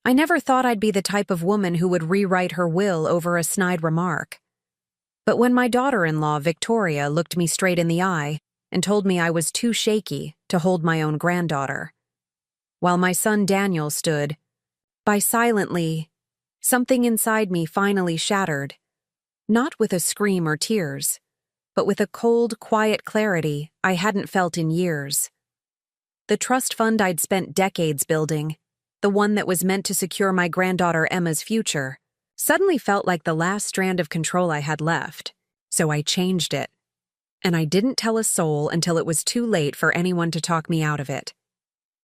I never thought I'd be the type of woman who would rewrite her will over a snide remark. But when my daughter-in-law, Victoria, looked me straight in the eye and told me I was too shaky to hold my own granddaughter, while my son Daniel stood by silently, something inside me finally shattered, not with a scream or tears, but with a cold, quiet clarity I hadn't felt in years. The trust fund I'd spent decades building, the one that was meant to secure my granddaughter Emma's future, suddenly felt like the last strand of control I had left, so I changed it. And I didn't tell a soul until it was too late for anyone to talk me out of it.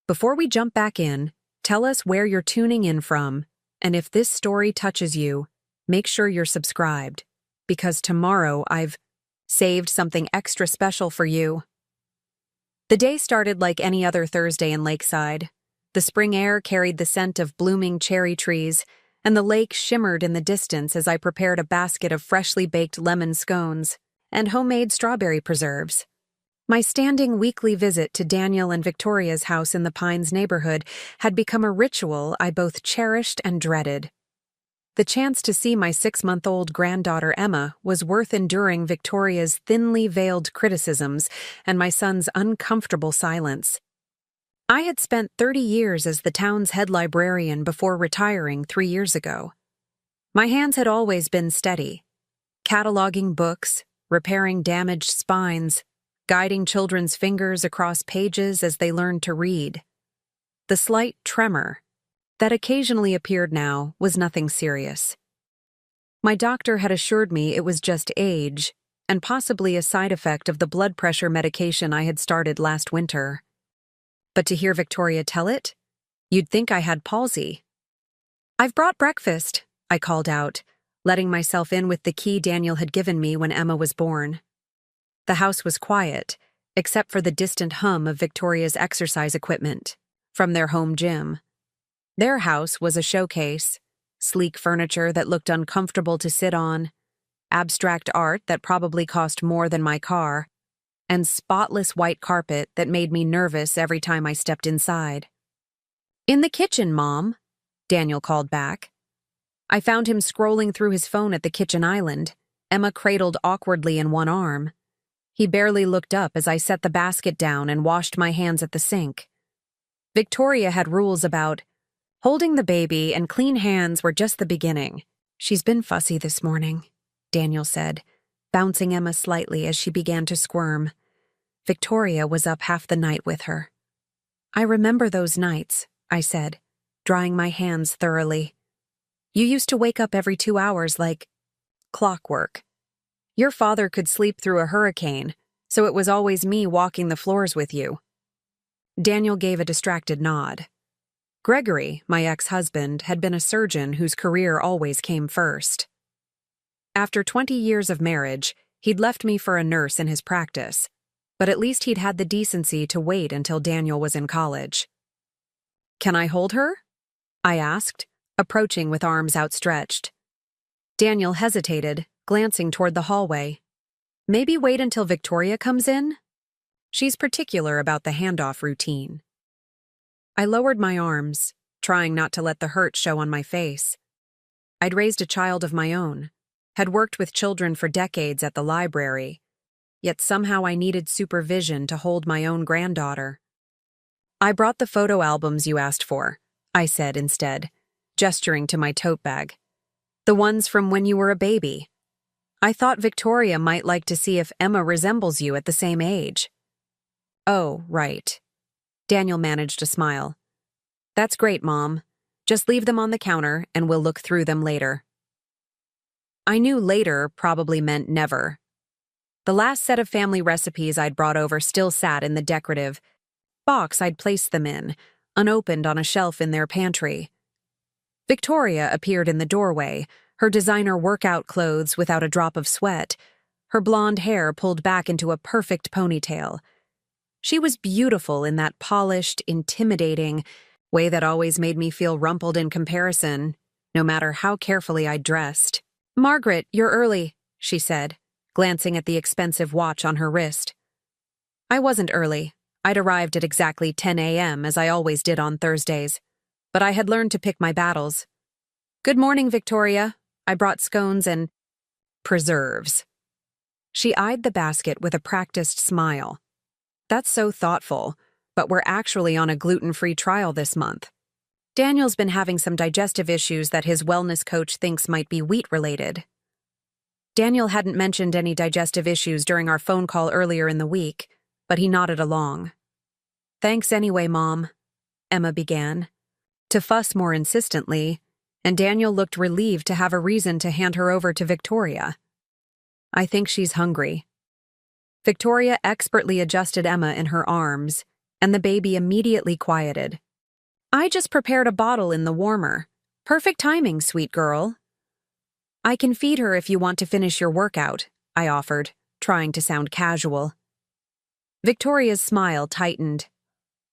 Before we jump back in, tell us where you're tuning in from, and if this story touches you, make sure you're subscribed, because tomorrow I've saved something extra special for you. The day started like any other Thursday in Lakeside. The spring air carried the scent of blooming cherry trees, and the lake shimmered in the distance as I prepared a basket of freshly baked lemon scones and homemade strawberry preserves. My standing weekly visit to Daniel and Victoria's house in the Pines neighborhood had become a ritual I both cherished and dreaded. The chance to see my 6-month-old granddaughter Emma was worth enduring Victoria's thinly veiled criticisms and my son's uncomfortable silence. I had spent 30 years as the town's head librarian before retiring 3 years ago. My hands had always been steady, cataloging books, repairing damaged spines, guiding children's fingers across pages as they learned to read. The slight tremor that occasionally appeared now was nothing serious. My doctor had assured me it was just age, and possibly a side effect of the blood pressure medication I had started last winter. But to hear Victoria tell it, you'd think I had palsy. "I've brought breakfast," I called out, letting myself in with the key Daniel had given me when Emma was born. The house was quiet, except for the distant hum of Victoria's exercise equipment from their home gym. Their house was a showcase, sleek furniture that looked uncomfortable to sit on, abstract art that probably cost more than my car, and spotless white carpet that made me nervous every time I stepped inside. "In the kitchen, Mom," Daniel called back. I found him scrolling through his phone at the kitchen island, Emma cradled awkwardly in one arm. He barely looked up as I set the basket down and washed my hands at the sink. Victoria had rules about holding the baby, and clean hands were just the beginning. "She's been fussy this morning," Daniel said, bouncing Emma slightly as she began to squirm. Victoria was up half the night with her. "I remember those nights," I said, drying my hands thoroughly. "You used to wake up every 2 hours like clockwork. Your father could sleep through a hurricane, so it was always me walking the floors with you." Daniel gave a distracted nod. Gregory, my ex-husband, had been a surgeon whose career always came first. After 20 years of marriage, he'd left me for a nurse in his practice, but at least he'd had the decency to wait until Daniel was in college. "Can I hold her?" I asked, approaching with arms outstretched. Daniel hesitated, glancing toward the hallway. "Maybe wait until Victoria comes in? She's particular about the handoff routine." I lowered my arms, trying not to let the hurt show on my face. I'd raised a child of my own, had worked with children for decades at the library, yet somehow I needed supervision to hold my own granddaughter. "I brought the photo albums you asked for," I said instead, gesturing to my tote bag. "The ones from when you were a baby. I thought Victoria might like to see if Emma resembles you at the same age." "Oh, right." Daniel managed a smile. "That's great, Mom. Just leave them on the counter and we'll look through them later." I knew later probably meant never. The last set of family recipes I'd brought over still sat in the decorative box I'd placed them in, unopened on a shelf in their pantry. Victoria appeared in the doorway, her designer workout clothes without a drop of sweat, her blonde hair pulled back into a perfect ponytail. She was beautiful in that polished, intimidating way that always made me feel rumpled in comparison, no matter how carefully I dressed. "Margaret, you're early," she said, glancing at the expensive watch on her wrist. I wasn't early. I'd arrived at exactly 10 a.m., as I always did on Thursdays. but I had learned to pick my battles. "Good morning, Victoria. I brought scones and preserves." She eyed the basket with a practiced smile. "That's so thoughtful, but we're actually on a gluten-free trial this month. Daniel's been having some digestive issues that his wellness coach thinks might be wheat-related." Daniel hadn't mentioned any digestive issues during our phone call earlier in the week, but he nodded along. "Thanks anyway, Mom," Emma began, to fuss more insistently, and Daniel looked relieved to have a reason to hand her over to Victoria. "I think she's hungry." Victoria expertly adjusted Emma in her arms, and the baby immediately quieted. "I just prepared a bottle in the warmer. Perfect timing, sweet girl." "I can feed her if you want to finish your workout," I offered, trying to sound casual. Victoria's smile tightened.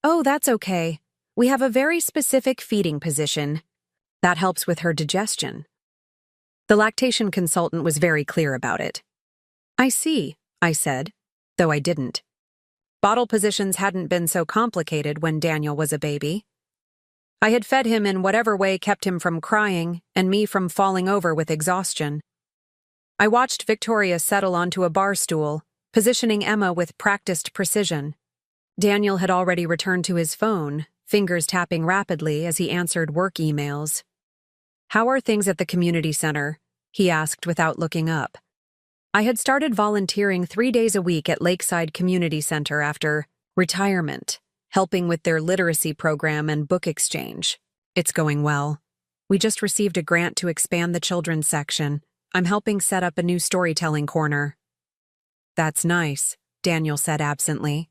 "Oh, that's okay. We have a very specific feeding position. That helps with her digestion." The lactation consultant was very clear about it. "I see," I said, though I didn't. Bottle positions hadn't been so complicated when Daniel was a baby. I had fed him in whatever way kept him from crying and me from falling over with exhaustion. I watched Victoria settle onto a bar stool, positioning Emma with practiced precision. Daniel had already returned to his phone, fingers tapping rapidly as he answered work emails. "How are things at the community center?" he asked without looking up. I had started volunteering 3 days a week at Lakeside Community Center after retirement, helping with their literacy program and book exchange. "It's going well. We just received a grant to expand the children's section. I'm helping set up a new storytelling corner." "That's nice," Daniel said absently.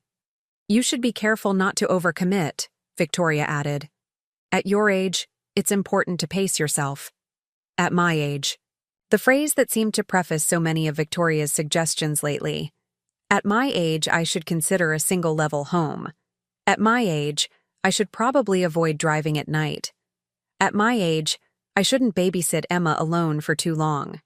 "You should be careful not to overcommit," Victoria added. "At your age, it's important to pace yourself." "At my age." The phrase that seemed to preface so many of Victoria's suggestions lately. At my age, I should consider a single-level home. At my age, I should probably avoid driving at night. At my age, I shouldn't babysit Emma alone for too long.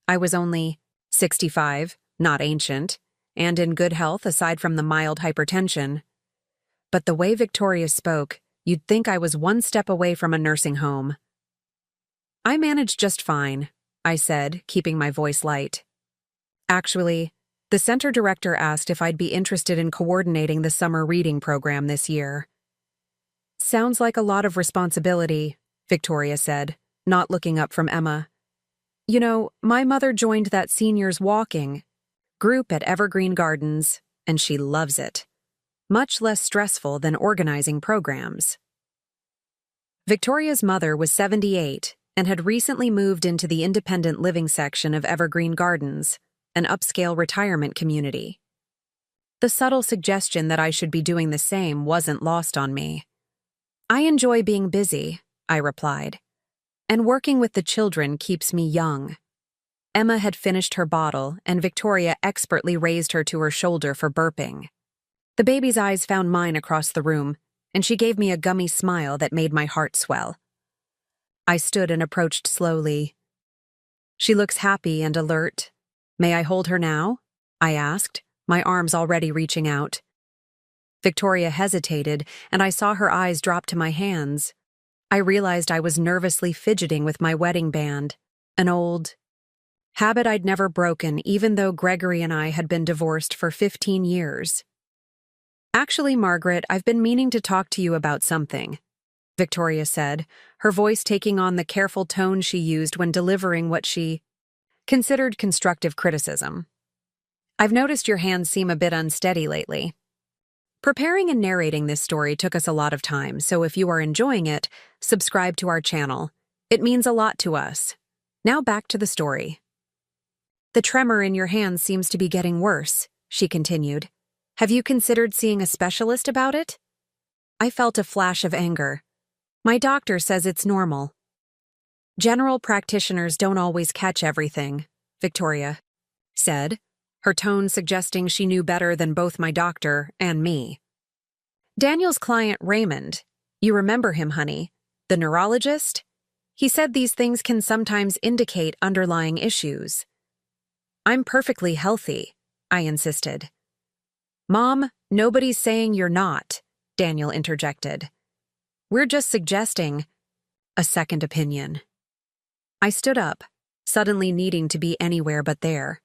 I was only 65, not ancient, and in good health aside from the mild hypertension. But the way Victoria spoke, you'd think I was one step away from a nursing home. "I managed just fine," I said, keeping my voice light. "Actually, the center director asked if I'd be interested in coordinating the summer reading program this year." "Sounds like a lot of responsibility," Victoria said, not looking up from Emma. "You know, my mother joined that seniors walking group at Evergreen Gardens, and she loves it. Much less stressful than organizing programs." Victoria's mother was 78 and had recently moved into the independent living section of Evergreen Gardens, an upscale retirement community. The subtle suggestion that I should be doing the same wasn't lost on me. "I enjoy being busy," I replied, "and working with the children keeps me young." Emma had finished her bottle, and Victoria expertly raised her to her shoulder for burping. The baby's eyes found mine across the room, and she gave me a gummy smile that made my heart swell. I stood and approached slowly. "She looks happy and alert. May I hold her now?" I asked, my arms already reaching out. Victoria hesitated, and I saw her eyes drop to my hands. I realized I was nervously fidgeting with my wedding band, an old habit I'd never broken, even though Gregory and I had been divorced for 15 years. "Actually, Margaret, I've been meaning to talk to you about something," Victoria said, her voice taking on the careful tone she used when delivering what she considered constructive criticism. "I've noticed your hands seem a bit unsteady lately." Preparing and narrating this story took us a lot of time, so if you are enjoying it, subscribe to our channel. It means a lot to us. Now back to the story. "The tremor in your hands seems to be getting worse," she continued. "Have you considered seeing a specialist about it?" I felt a flash of anger. "My doctor says it's normal." "General practitioners don't always catch everything," Victoria said, her tone suggesting she knew better than both my doctor and me. "Daniel's client, Raymond, you remember him, honey, the neurologist? He said these things can sometimes indicate underlying issues." "I'm perfectly healthy," I insisted. "Mom, nobody's saying you're not," Daniel interjected. We're just suggesting a second opinion. I stood up, suddenly needing to be anywhere but there.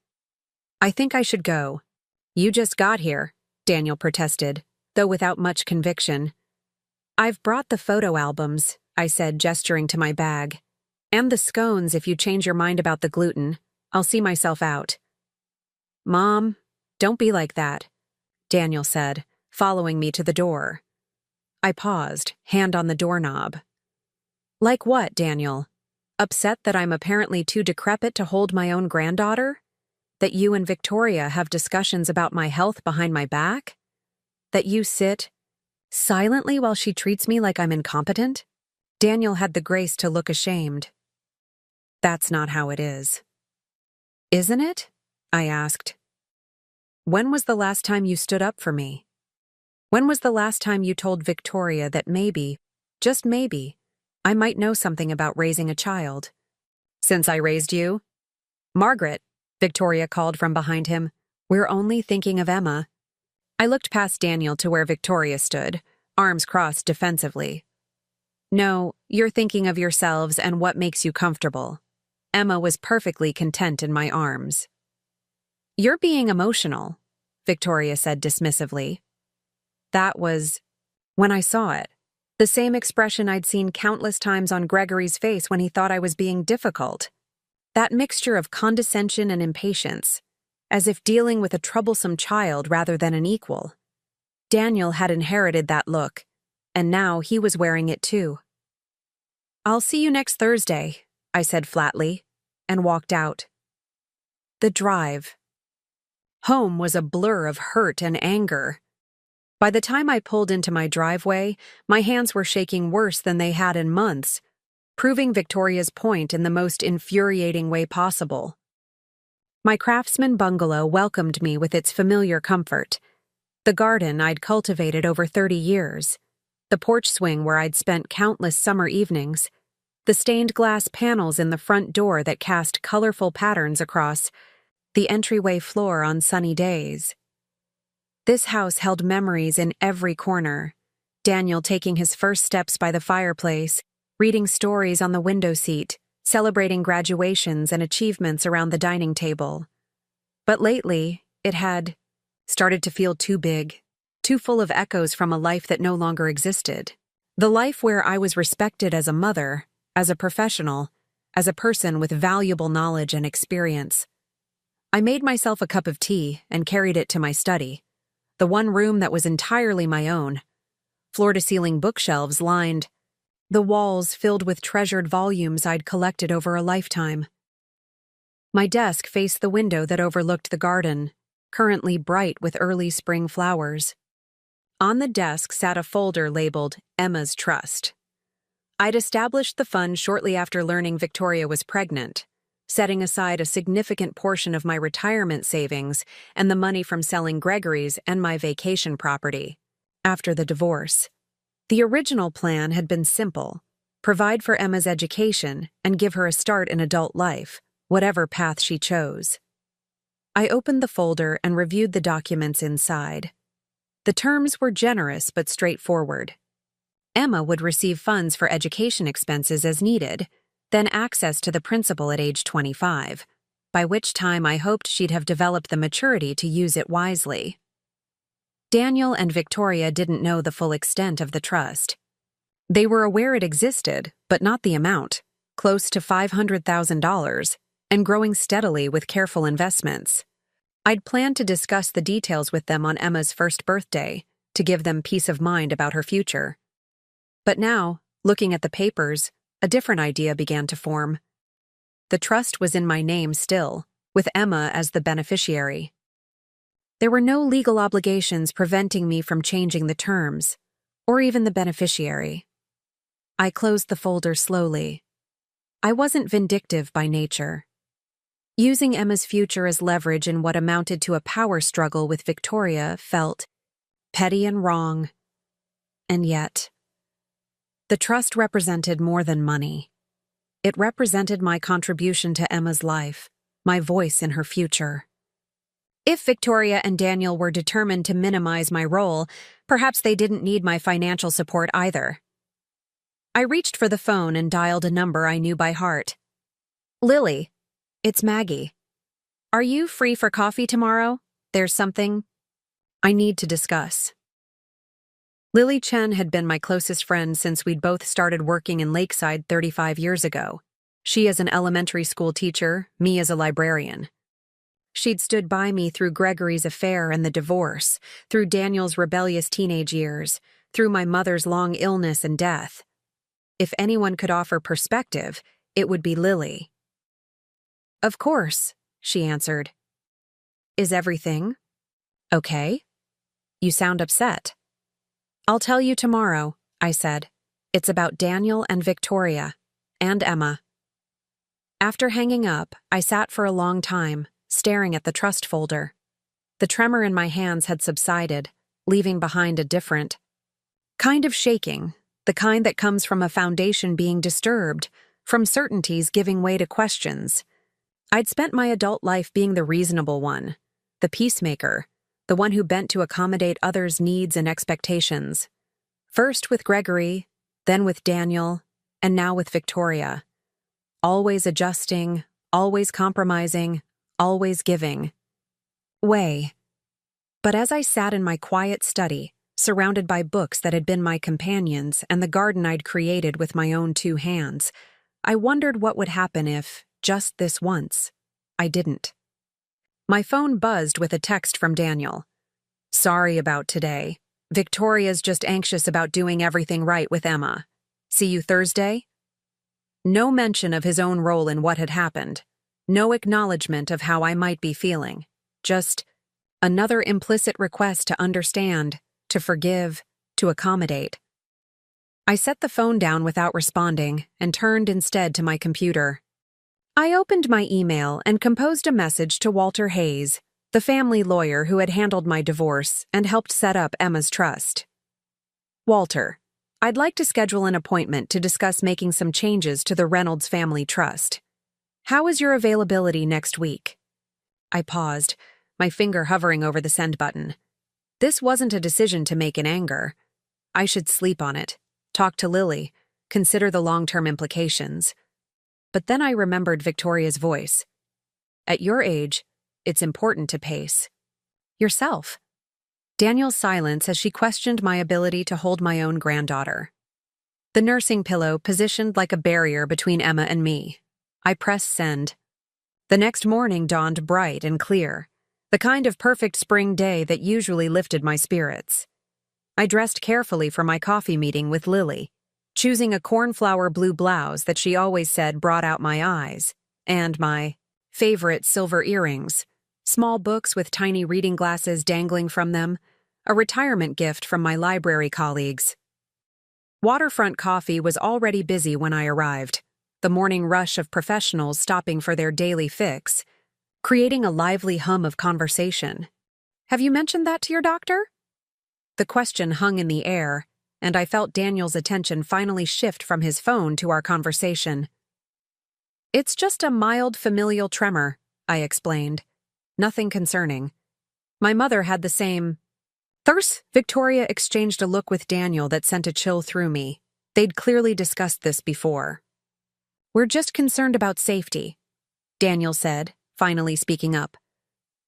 I think I should go. You just got here, Daniel protested, though without much conviction. I've brought the photo albums, I said, gesturing to my bag. And the scones if you change your mind about the gluten. I'll see myself out. Mom, don't be like that, Daniel said, following me to the door. I paused, hand on the doorknob. Like what, Daniel? Upset that I'm apparently too decrepit to hold my own granddaughter? That you and Victoria have discussions about my health behind my back? That you sit silently while she treats me like I'm incompetent? Daniel had the grace to look ashamed. That's not how it is. Isn't it? I asked. When was the last time you stood up for me? When was the last time you told Victoria that maybe, just maybe, I might know something about raising a child? Since I raised you? Margaret, Victoria called from behind him. We're only thinking of Emma. I looked past Daniel to where Victoria stood, arms crossed defensively. No, you're thinking of yourselves and what makes you comfortable. Emma was perfectly content in my arms. You're being emotional, Victoria said dismissively. That was when I saw it. The same expression I'd seen countless times on Gregory's face when he thought I was being difficult. That mixture of condescension and impatience, as if dealing with a troublesome child rather than an equal. Daniel had inherited that look, and now he was wearing it too. I'll see you next Thursday, I said flatly, and walked out. The drive. Home was a blur of hurt and anger. By the time I pulled into my driveway, my hands were shaking worse than they had in months, proving Victoria's point in the most infuriating way possible. My craftsman bungalow welcomed me with its familiar comfort. The garden I'd cultivated over 30 years, the porch swing where I'd spent countless summer evenings, the stained glass panels in the front door that cast colorful patterns across the entryway floor on sunny days. This house held memories in every corner. Daniel taking his first steps by the fireplace, reading stories on the window seat, celebrating graduations and achievements around the dining table. But lately, it had started to feel too big, too full of echoes from a life that no longer existed. The life where I was respected as a mother, as a professional, as a person with valuable knowledge and experience. I made myself a cup of tea and carried it to my study, the one room that was entirely my own. Floor-to-ceiling bookshelves lined the walls filled with treasured volumes I'd collected over a lifetime. My desk faced the window that overlooked the garden, currently bright with early spring flowers. On the desk sat a folder labeled Emma's Trust. I'd established the fund shortly after learning Victoria was pregnant, setting aside a significant portion of my retirement savings and the money from selling Gregory's and my vacation property. After the divorce, the original plan had been simple: provide for Emma's education and give her a start in adult life, whatever path she chose. I opened the folder and reviewed the documents inside. The terms were generous but straightforward. Emma would receive funds for education expenses as needed, then access to the principal at age 25, by which time I hoped she'd have developed the maturity to use it wisely. Daniel and Victoria didn't know the full extent of the trust. They were aware it existed, but not the amount, close to $500,000, and growing steadily with careful investments. I'd planned to discuss the details with them on Emma's first birthday, to give them peace of mind about her future. But now, looking at the papers, a different idea began to form. The trust was in my name still, with Emma as the beneficiary. There were no legal obligations preventing me from changing the terms, or even the beneficiary. I closed the folder slowly. I wasn't vindictive by nature. Using Emma's future as leverage in what amounted to a power struggle with Victoria felt petty and wrong. And yet, the trust represented more than money. It represented my contribution to Emma's life, my voice in her future. If Victoria and Daniel were determined to minimize my role, perhaps they didn't need my financial support either. I reached for the phone and dialed a number I knew by heart. Lily, it's Maggie. Are you free for coffee tomorrow? There's something I need to discuss. Lily Chen had been my closest friend since we'd both started working in Lakeside 35 years ago. She as an elementary school teacher, me as a librarian. She'd stood by me through Gregory's affair and the divorce, through Daniel's rebellious teenage years, through my mother's long illness and death. If anyone could offer perspective, it would be Lily. Of course, she answered. Is everything okay? You sound upset. I'll tell you tomorrow, I said. It's about Daniel and Victoria, and Emma. After hanging up, I sat for a long time, staring at the trust folder. The tremor in my hands had subsided, leaving behind a different kind of shaking, the kind that comes from a foundation being disturbed, from certainties giving way to questions. I'd spent my adult life being the reasonable one, the peacemaker, the one who bent to accommodate others' needs and expectations. First with Gregory, then with Daniel, and now with Victoria. Always adjusting, always compromising, always giving. But as I sat in my quiet study, surrounded by books that had been my companions and the garden I'd created with my own 2 hands, I wondered what would happen if, just this once, I didn't. My phone buzzed with a text from Daniel. Sorry about today. Victoria's just anxious about doing everything right with Emma. See you Thursday? No mention of his own role in what had happened. No acknowledgement of how I might be feeling. Just another implicit request to understand, to forgive, to accommodate. I set the phone down without responding and turned instead to my computer. I opened my email and composed a message to Walter Hayes, the family lawyer who had handled my divorce and helped set up Emma's trust. Walter, I'd like to schedule an appointment to discuss making some changes to the Reynolds family trust. How is your availability next week? I paused, my finger hovering over the send button. This wasn't a decision to make in anger. I should sleep on it, talk to Lily, consider the long-term implications. But then I remembered Victoria's voice. At your age, it's important to pace yourself. Daniel's silence as she questioned my ability to hold my own granddaughter. The nursing pillow positioned like a barrier between Emma and me. I pressed send. The next morning dawned bright and clear, the kind of perfect spring day that usually lifted my spirits. I dressed carefully for my coffee meeting with Lily, choosing a cornflower blue blouse that she always said brought out my eyes, and my favorite silver earrings, small books with tiny reading glasses dangling from them, a retirement gift from my library colleagues. Waterfront Coffee was already busy when I arrived, the morning rush of professionals stopping for their daily fix, creating a lively hum of conversation. Have you mentioned that to your doctor? The question hung in the air, and I felt Daniel's attention finally shift from his phone to our conversation. It's just a mild familial tremor, I explained. Nothing concerning. My mother had the same. Victoria exchanged a look with Daniel that sent a chill through me. They'd clearly discussed this before. We're just concerned about safety, Daniel said, finally speaking up.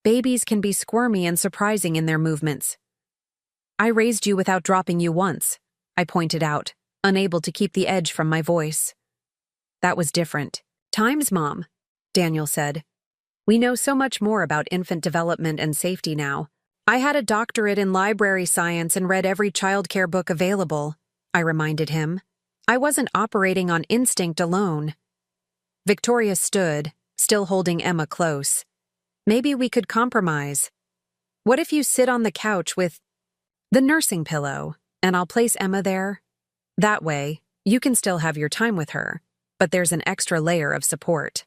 Babies can be squirmy and surprising in their movements. I raised you without dropping you once, I pointed out, unable to keep the edge from my voice. That was different. Times, Mom, Daniel said. We know so much more about infant development and safety now. I had a doctorate in library science and read every childcare book available, I reminded him. I wasn't operating on instinct alone. Victoria stood, still holding Emma close. Maybe we could compromise. What if you sit on the couch with the nursing pillow, and I'll place Emma there? That way, you can still have your time with her, but there's an extra layer of support.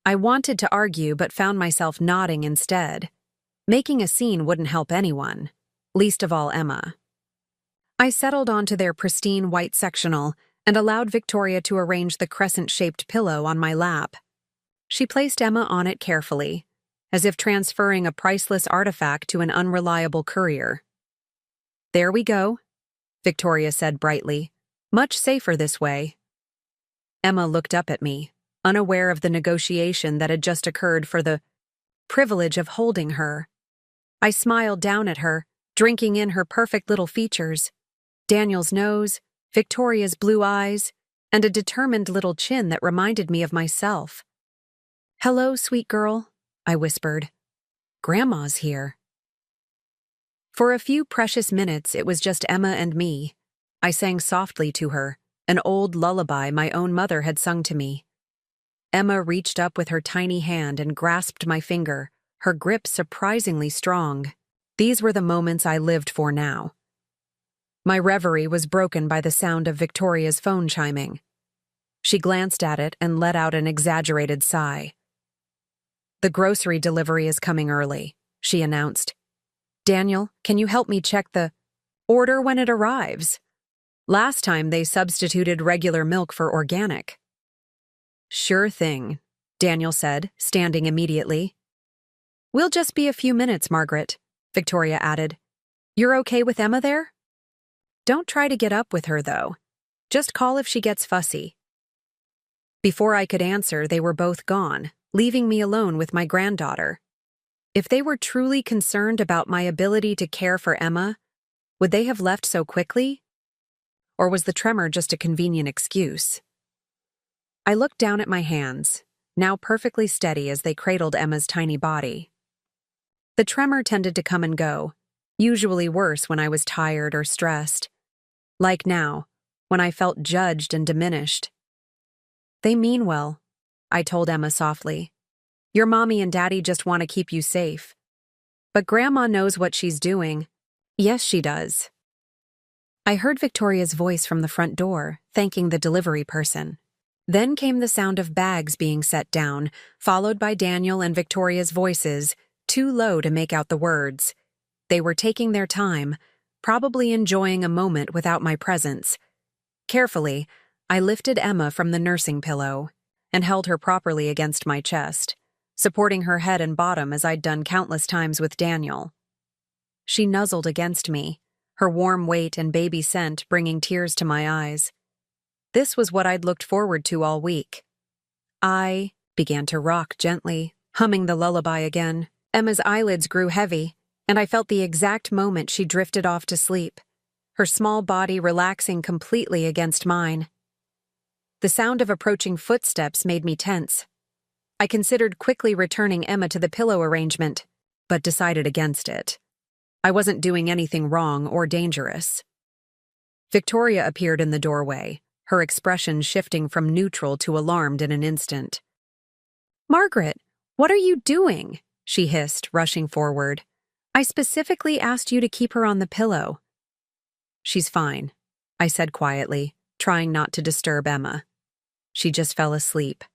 I wanted to argue but found myself nodding instead. Making a scene wouldn't help anyone, least of all Emma. I settled onto their pristine white sectional and allowed Victoria to arrange the crescent-shaped pillow on my lap. She placed Emma on it carefully, as if transferring a priceless artifact to an unreliable courier. There we go, Victoria said brightly. Much safer this way. Emma looked up at me, unaware of the negotiation that had just occurred for the privilege of holding her. I smiled down at her, drinking in her perfect little features. Daniel's nose, Victoria's blue eyes, and a determined little chin that reminded me of myself. "Hello, sweet girl," I whispered. "Grandma's here." For a few precious minutes, it was just Emma and me. I sang softly to her, an old lullaby my own mother had sung to me. Emma reached up with her tiny hand and grasped my finger, her grip surprisingly strong. These were the moments I lived for now. My reverie was broken by the sound of Victoria's phone chiming. She glanced at it and let out an exaggerated sigh. "The grocery delivery is coming early," she announced. "Daniel, can you help me check the order when it arrives? Last time they substituted regular milk for organic." "Sure thing," Daniel said, standing immediately. "We'll just be a few minutes, Margaret," Victoria added. "You're okay with Emma there? Don't try to get up with her, though. Just call if she gets fussy." Before I could answer, they were both gone, leaving me alone with my granddaughter. If they were truly concerned about my ability to care for Emma, would they have left so quickly? Or was the tremor just a convenient excuse? I looked down at my hands, now perfectly steady as they cradled Emma's tiny body. The tremor tended to come and go, usually worse when I was tired or stressed. Like now, when I felt judged and diminished. "They mean well," I told Emma softly. "Your mommy and daddy just want to keep you safe. But Grandma knows what she's doing." "Yes, she does." I heard Victoria's voice from the front door, thanking the delivery person. Then came the sound of bags being set down, followed by Daniel and Victoria's voices, too low to make out the words. They were taking their time, probably enjoying a moment without my presence. Carefully, I lifted Emma from the nursing pillow and held her properly against my chest, supporting her head and bottom as I'd done countless times with Daniel. She nuzzled against me, her warm weight and baby scent bringing tears to my eyes. This was what I'd looked forward to all week. I began to rock gently, humming the lullaby again. Emma's eyelids grew heavy, and I felt the exact moment she drifted off to sleep, her small body relaxing completely against mine. The sound of approaching footsteps made me tense. I considered quickly returning Emma to the pillow arrangement, but decided against it. I wasn't doing anything wrong or dangerous. Victoria appeared in the doorway, her expression shifting from neutral to alarmed in an instant. "Margaret, what are you doing?" she hissed, rushing forward. "I specifically asked you to keep her on the pillow." "She's fine," I said quietly, trying not to disturb Emma. "She just fell asleep."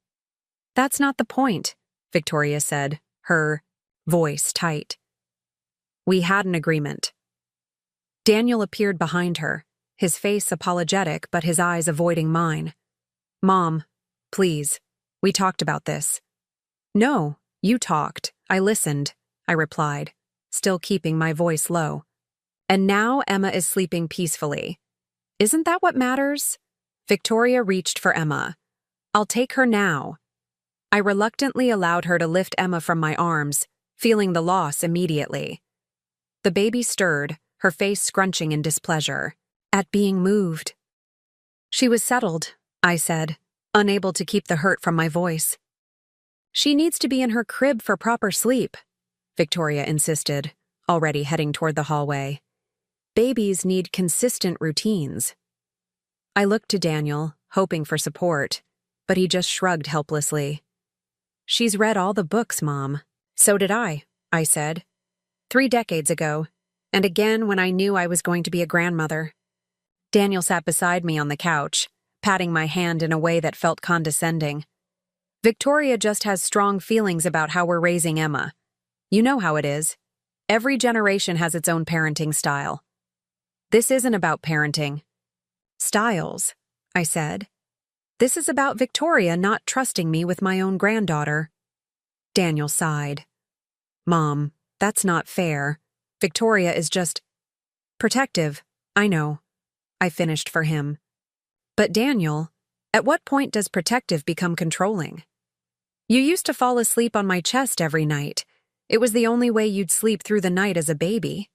"That's not the point," Victoria said, her voice tight. "We had an agreement." Daniel appeared behind her, his face apologetic but his eyes avoiding mine. "Mom, please, we talked about this." "No, you talked. I listened," I replied, still keeping my voice low. "And now Emma is sleeping peacefully. Isn't that what matters?" Victoria reached for Emma. "I'll take her now." I reluctantly allowed her to lift Emma from my arms, feeling the loss immediately. The baby stirred, her face scrunching in displeasure at being moved. "She was settled," I said, unable to keep the hurt from my voice. "She needs to be in her crib for proper sleep," Victoria insisted, already heading toward the hallway. "Babies need consistent routines." I looked to Daniel, hoping for support, but he just shrugged helplessly. "She's read all the books, Mom." "So did I said. 3 decades ago, and again when I knew I was going to be a grandmother." Daniel sat beside me on the couch, patting my hand in a way that felt condescending. "Victoria just has strong feelings about how we're raising Emma. You know how it is. Every generation has its own parenting style. This isn't about parenting styles," I said. "This is about Victoria not trusting me with my own granddaughter." Daniel sighed. "Mom, that's not fair. Victoria is just protective, I know," I finished for him. But Daniel, at what point does protective become controlling? You used to fall asleep on my chest every night. It was the only way you'd sleep through the night as a baby.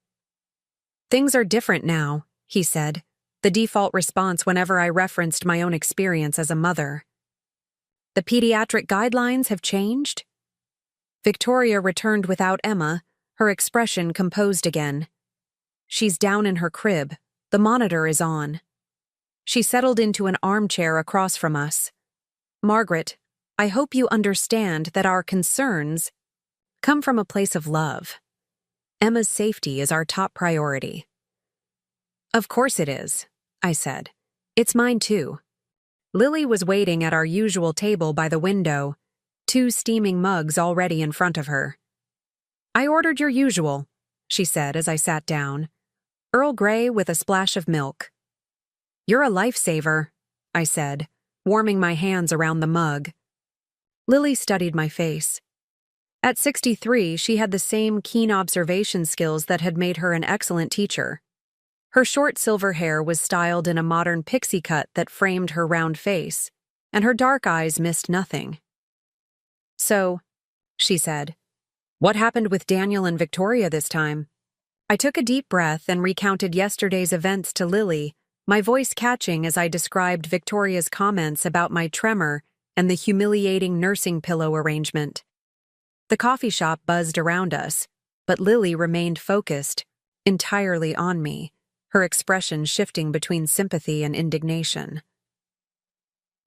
Things are different now, he said, the default response whenever I referenced my own experience as a mother. The pediatric guidelines have changed? Victoria returned without Emma, her expression composed again. She's down in her crib. The monitor is on. She settled into an armchair across from us. Margaret, I hope you understand that our concerns come from a place of love. Emma's safety is our top priority. Of course it is, I said. It's mine too. Lily was waiting at our usual table by the window, 2 steaming mugs already in front of her. I ordered your usual, she said as I sat down. Earl Grey with a splash of milk. You're a lifesaver, I said, warming my hands around the mug. Lily studied my face. At 63, she had the same keen observation skills that had made her an excellent teacher. Her short silver hair was styled in a modern pixie cut that framed her round face, and her dark eyes missed nothing. So, she said, what happened with Daniel and Victoria this time? I took a deep breath and recounted yesterday's events to Lily, my voice catching as I described Victoria's comments about my tremor and the humiliating nursing pillow arrangement. The coffee shop buzzed around us, but Lily remained focused, entirely on me, her expression shifting between sympathy and indignation.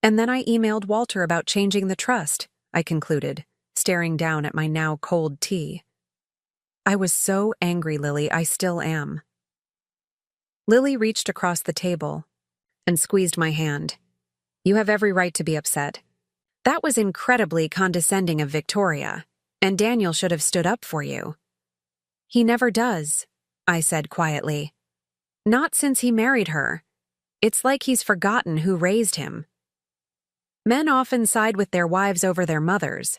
And then I emailed Walter about changing the trust, I concluded, staring down at my now cold tea. I was so angry, Lily, I still am. Lily reached across the table and squeezed my hand. You have every right to be upset. That was incredibly condescending of Victoria, and Daniel should have stood up for you. He never does, I said quietly. Not since he married her. It's like he's forgotten who raised him. Men often side with their wives over their mothers,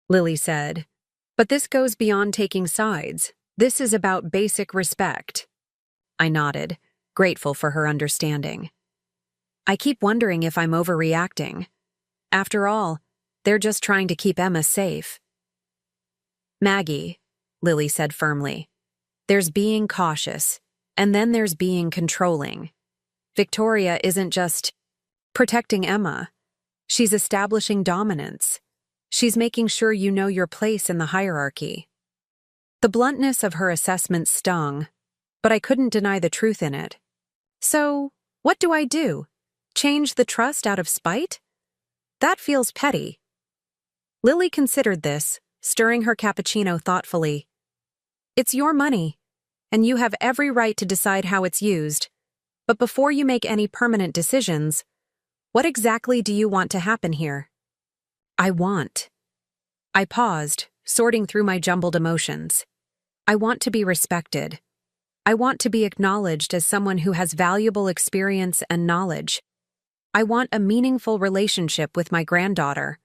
Lily said. But this goes beyond taking sides. This is about basic respect. I nodded, grateful for her understanding. I keep wondering if I'm overreacting. After all, they're just trying to keep Emma safe. Maggie, Lily said firmly, there's being cautious, and then there's being controlling. Victoria isn't just protecting Emma. She's establishing dominance. She's making sure you know your place in the hierarchy. The bluntness of her assessment stung, but I couldn't deny the truth in it. So, what do I do? Change the trust out of spite? That feels petty. Lily considered this, stirring her cappuccino thoughtfully. It's your money, and you have every right to decide how it's used. But before you make any permanent decisions, what exactly do you want to happen here? I paused, sorting through my jumbled emotions. I want to be respected. I want to be acknowledged as someone who has valuable experience and knowledge. I want a meaningful relationship with my granddaughter.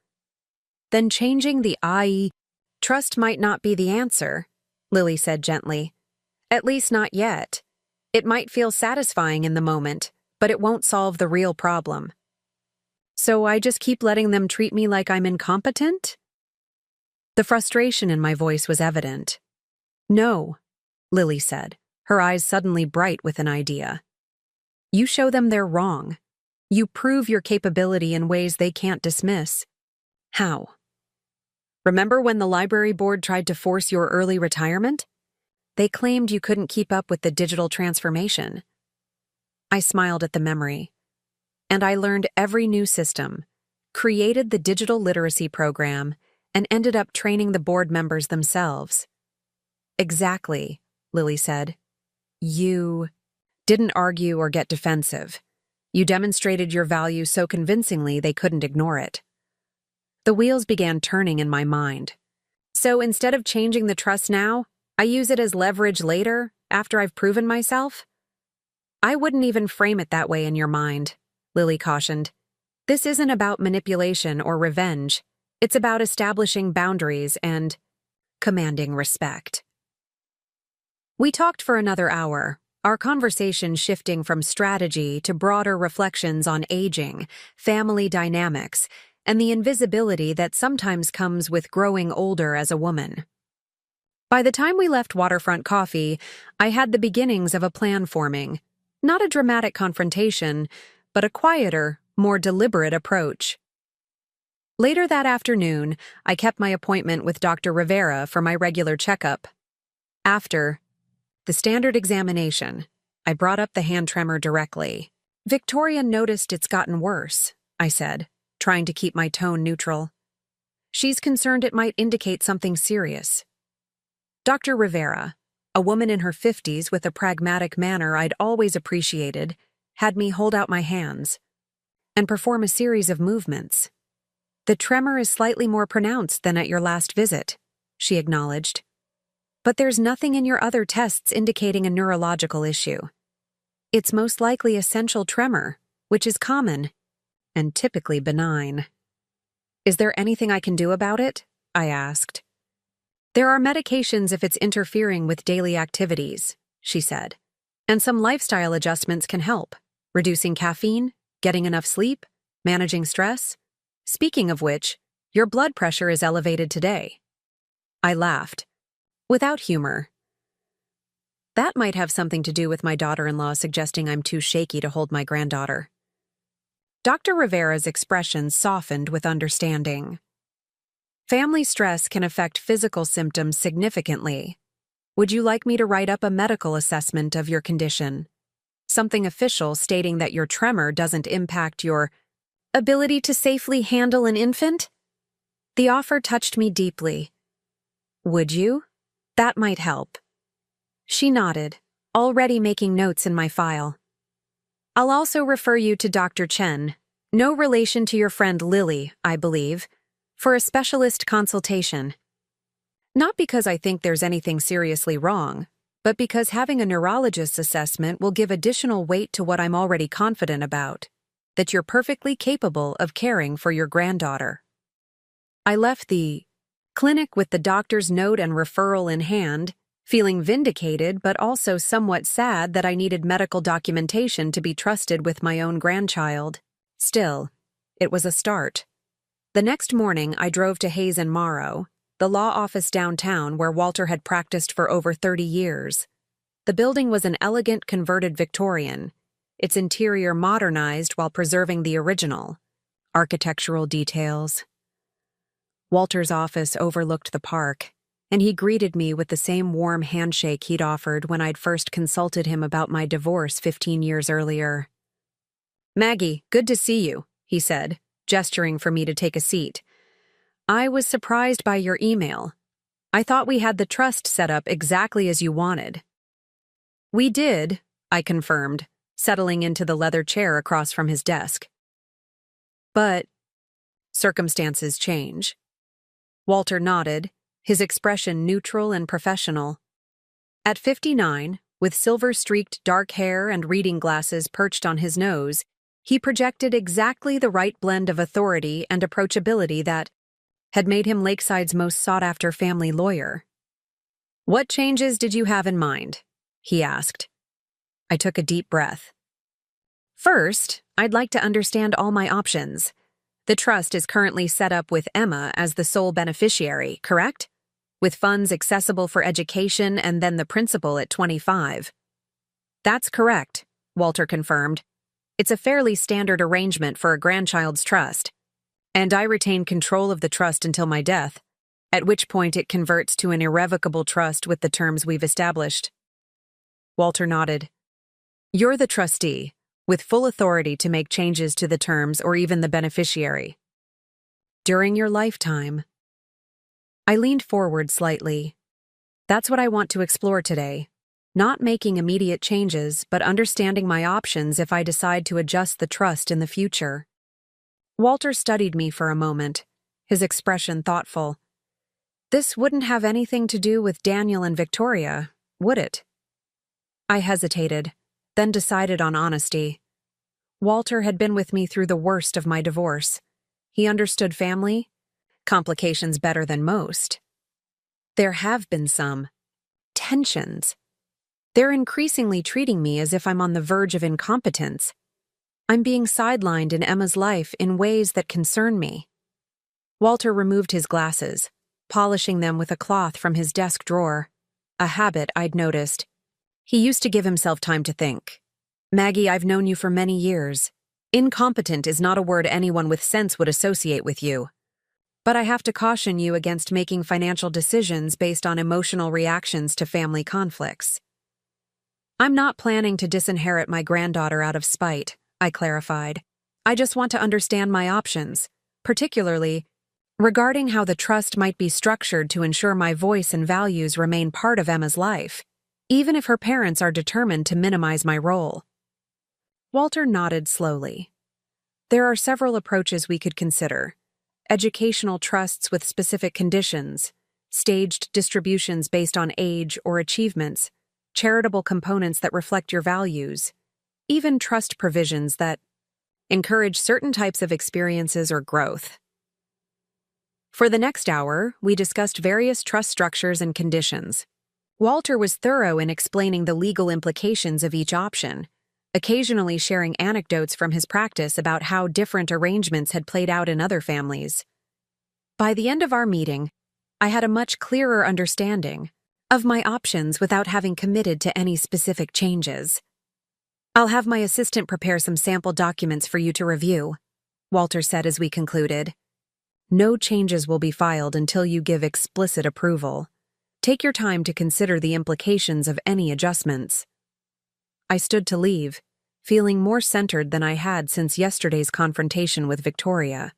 Then changing the trust might not be the answer, Lily said gently. At least not yet. It might feel satisfying in the moment, but it won't solve the real problem. So I just keep letting them treat me like I'm incompetent? The frustration in my voice was evident. No, Lily said, her eyes suddenly bright with an idea. You show them they're wrong. You prove your capability in ways they can't dismiss. How? Remember when the library board tried to force your early retirement? They claimed you couldn't keep up with the digital transformation. I smiled at the memory. And I learned every new system, created the digital literacy program, and ended up training the board members themselves. Exactly, Lily said. You didn't argue or get defensive. You demonstrated your value so convincingly they couldn't ignore it. The wheels began turning in my mind. So instead of changing the trust now, I use it as leverage later, after I've proven myself? I wouldn't even frame it that way in your mind, Lily cautioned. This isn't about manipulation or revenge. It's about establishing boundaries and commanding respect. We talked for another hour, our conversation shifting from strategy to broader reflections on aging, family dynamics, and the invisibility that sometimes comes with growing older as a woman. By the time we left Waterfront Coffee, I had the beginnings of a plan forming. Not a dramatic confrontation, but a quieter, more deliberate approach. Later that afternoon, I kept my appointment with Dr. Rivera for my regular checkup. After the standard examination, I brought up the hand tremor directly. "Victoria noticed it's gotten worse," I said, trying to keep my tone neutral. "She's concerned it might indicate something serious." Dr. Rivera, a woman in her 50s with a pragmatic manner I'd always appreciated, had me hold out my hands and perform a series of movements. "The tremor is slightly more pronounced than at your last visit," she acknowledged. "But there's nothing in your other tests indicating a neurological issue. It's most likely a central tremor, which is common and typically benign." "Is there anything I can do about it?" I asked. "There are medications if it's interfering with daily activities," she said. "And some lifestyle adjustments can help. Reducing caffeine, getting enough sleep, managing stress. Speaking of which, your blood pressure is elevated today." I laughed, without humor. That might have something to do with my daughter-in-law suggesting I'm too shaky to hold my granddaughter. Dr. Rivera's expression softened with understanding. "Family stress can affect physical symptoms significantly. Would you like me to write up a medical assessment of your condition? Something official stating that your tremor doesn't impact your ability to safely handle an infant?" The offer touched me deeply. "Would you? That might help." She nodded, already making notes in my file. "I'll also refer you to Dr. Chen, no relation to your friend Lily, I believe, for a specialist consultation. Not because I think there's anything seriously wrong, but because having a neurologist's assessment will give additional weight to what I'm already confident about, that you're perfectly capable of caring for your granddaughter." I left the clinic with the doctor's note and referral in hand, feeling vindicated but also somewhat sad that I needed medical documentation to be trusted with my own grandchild. Still, it was a start. The next morning, I drove to Hayes and Morrow, the law office downtown where Walter had practiced for over 30 years. The building was an elegant converted Victorian, its interior modernized while preserving the original architectural details. Walter's office overlooked the park, and he greeted me with the same warm handshake he'd offered when I'd first consulted him about my divorce 15 years earlier. "Maggie, good to see you," he said, gesturing for me to take a seat. "I was surprised by your email. I thought we had the trust set up exactly as you wanted." "We did," I confirmed, settling into the leather chair across from his desk. "But circumstances change." Walter nodded, his expression neutral and professional. At 59, with silver-streaked dark hair and reading glasses perched on his nose, he projected exactly the right blend of authority and approachability that had made him Lakeside's most sought-after family lawyer. "What changes did you have in mind?" he asked. I took a deep breath. "First, I'd like to understand all my options. The trust is currently set up with Emma as the sole beneficiary, correct? With funds accessible for education and then the principal at 25. "That's correct," Walter confirmed. "It's a fairly standard arrangement for a grandchild's trust. And I retain control of the trust until my death, at which point it converts to an irrevocable trust with the terms we've established." Walter nodded. "You're the trustee, with full authority to make changes to the terms or even the beneficiary. During your lifetime." I leaned forward slightly. "That's what I want to explore today. Not making immediate changes, but understanding my options if I decide to adjust the trust in the future." Walter studied me for a moment, his expression thoughtful. "This wouldn't have anything to do with Daniel and Victoria, would it?" I hesitated, then decided on honesty. Walter had been with me through the worst of my divorce. He understood family complications better than most. There have been some tensions. They're increasingly treating me as if I'm on the verge of incompetence. I'm being sidelined in Emma's life in ways that concern me. Walter removed his glasses, polishing them with a cloth from his desk drawer, a habit I'd noticed. He used to give himself time to think. Maggie, I've known you for many years. Incompetent is not a word anyone with sense would associate with you. But I have to caution you against making financial decisions based on emotional reactions to family conflicts. I'm not planning to disinherit my granddaughter out of spite, I clarified. I just want to understand my options, particularly regarding how the trust might be structured to ensure my voice and values remain part of Emma's life, even if her parents are determined to minimize my role. Walter nodded slowly. There are several approaches we could consider. Educational trusts with specific conditions, staged distributions based on age or achievements, charitable components that reflect your values, even trust provisions that encourage certain types of experiences or growth. For the next hour, we discussed various trust structures and conditions. Walter was thorough in explaining the legal implications of each option, occasionally sharing anecdotes from his practice about how different arrangements had played out in other families. By the end of our meeting, I had a much clearer understanding of my options without having committed to any specific changes. I'll have my assistant prepare some sample documents for you to review, Walter said as we concluded. No changes will be filed until you give explicit approval. Take your time to consider the implications of any adjustments. I stood to leave, feeling more centered than I had since yesterday's confrontation with Victoria.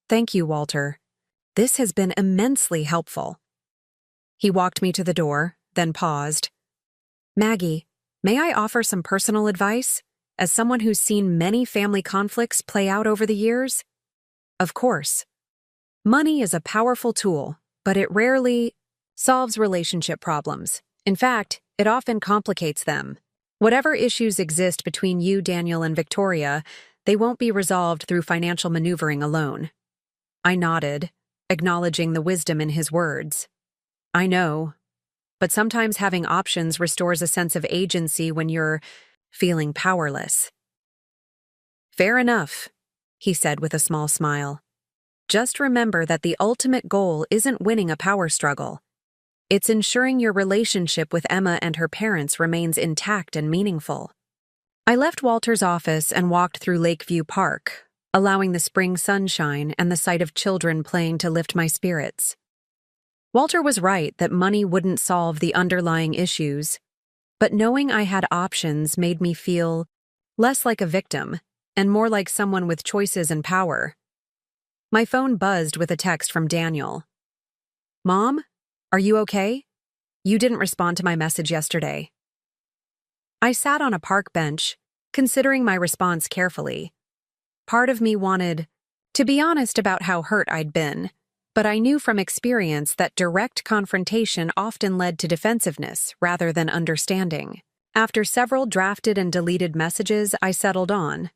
Thank you, Walter. This has been immensely helpful. He walked me to the door, then paused. Maggie, may I offer some personal advice, as someone who's seen many family conflicts play out over the years? Of course. Money is a powerful tool, but it rarely solves relationship problems. In fact, it often complicates them. Whatever issues exist between you, Daniel, and Victoria, they won't be resolved through financial maneuvering alone. I nodded, acknowledging the wisdom in his words. I know, but sometimes having options restores a sense of agency when you're feeling powerless. Fair enough, he said with a small smile. Just remember that the ultimate goal isn't winning a power struggle. It's ensuring your relationship with Emma and her parents remains intact and meaningful. I left Walter's office and walked through Lakeview Park, allowing the spring sunshine and the sight of children playing to lift my spirits. Walter was right that money wouldn't solve the underlying issues, but knowing I had options made me feel less like a victim and more like someone with choices and power. My phone buzzed with a text from Daniel. Mom, are you okay? You didn't respond to my message yesterday. I sat on a park bench, considering my response carefully. Part of me wanted to be honest about how hurt I'd been, but I knew from experience that direct confrontation often led to defensiveness rather than understanding. After several drafted and deleted messages, I settled on.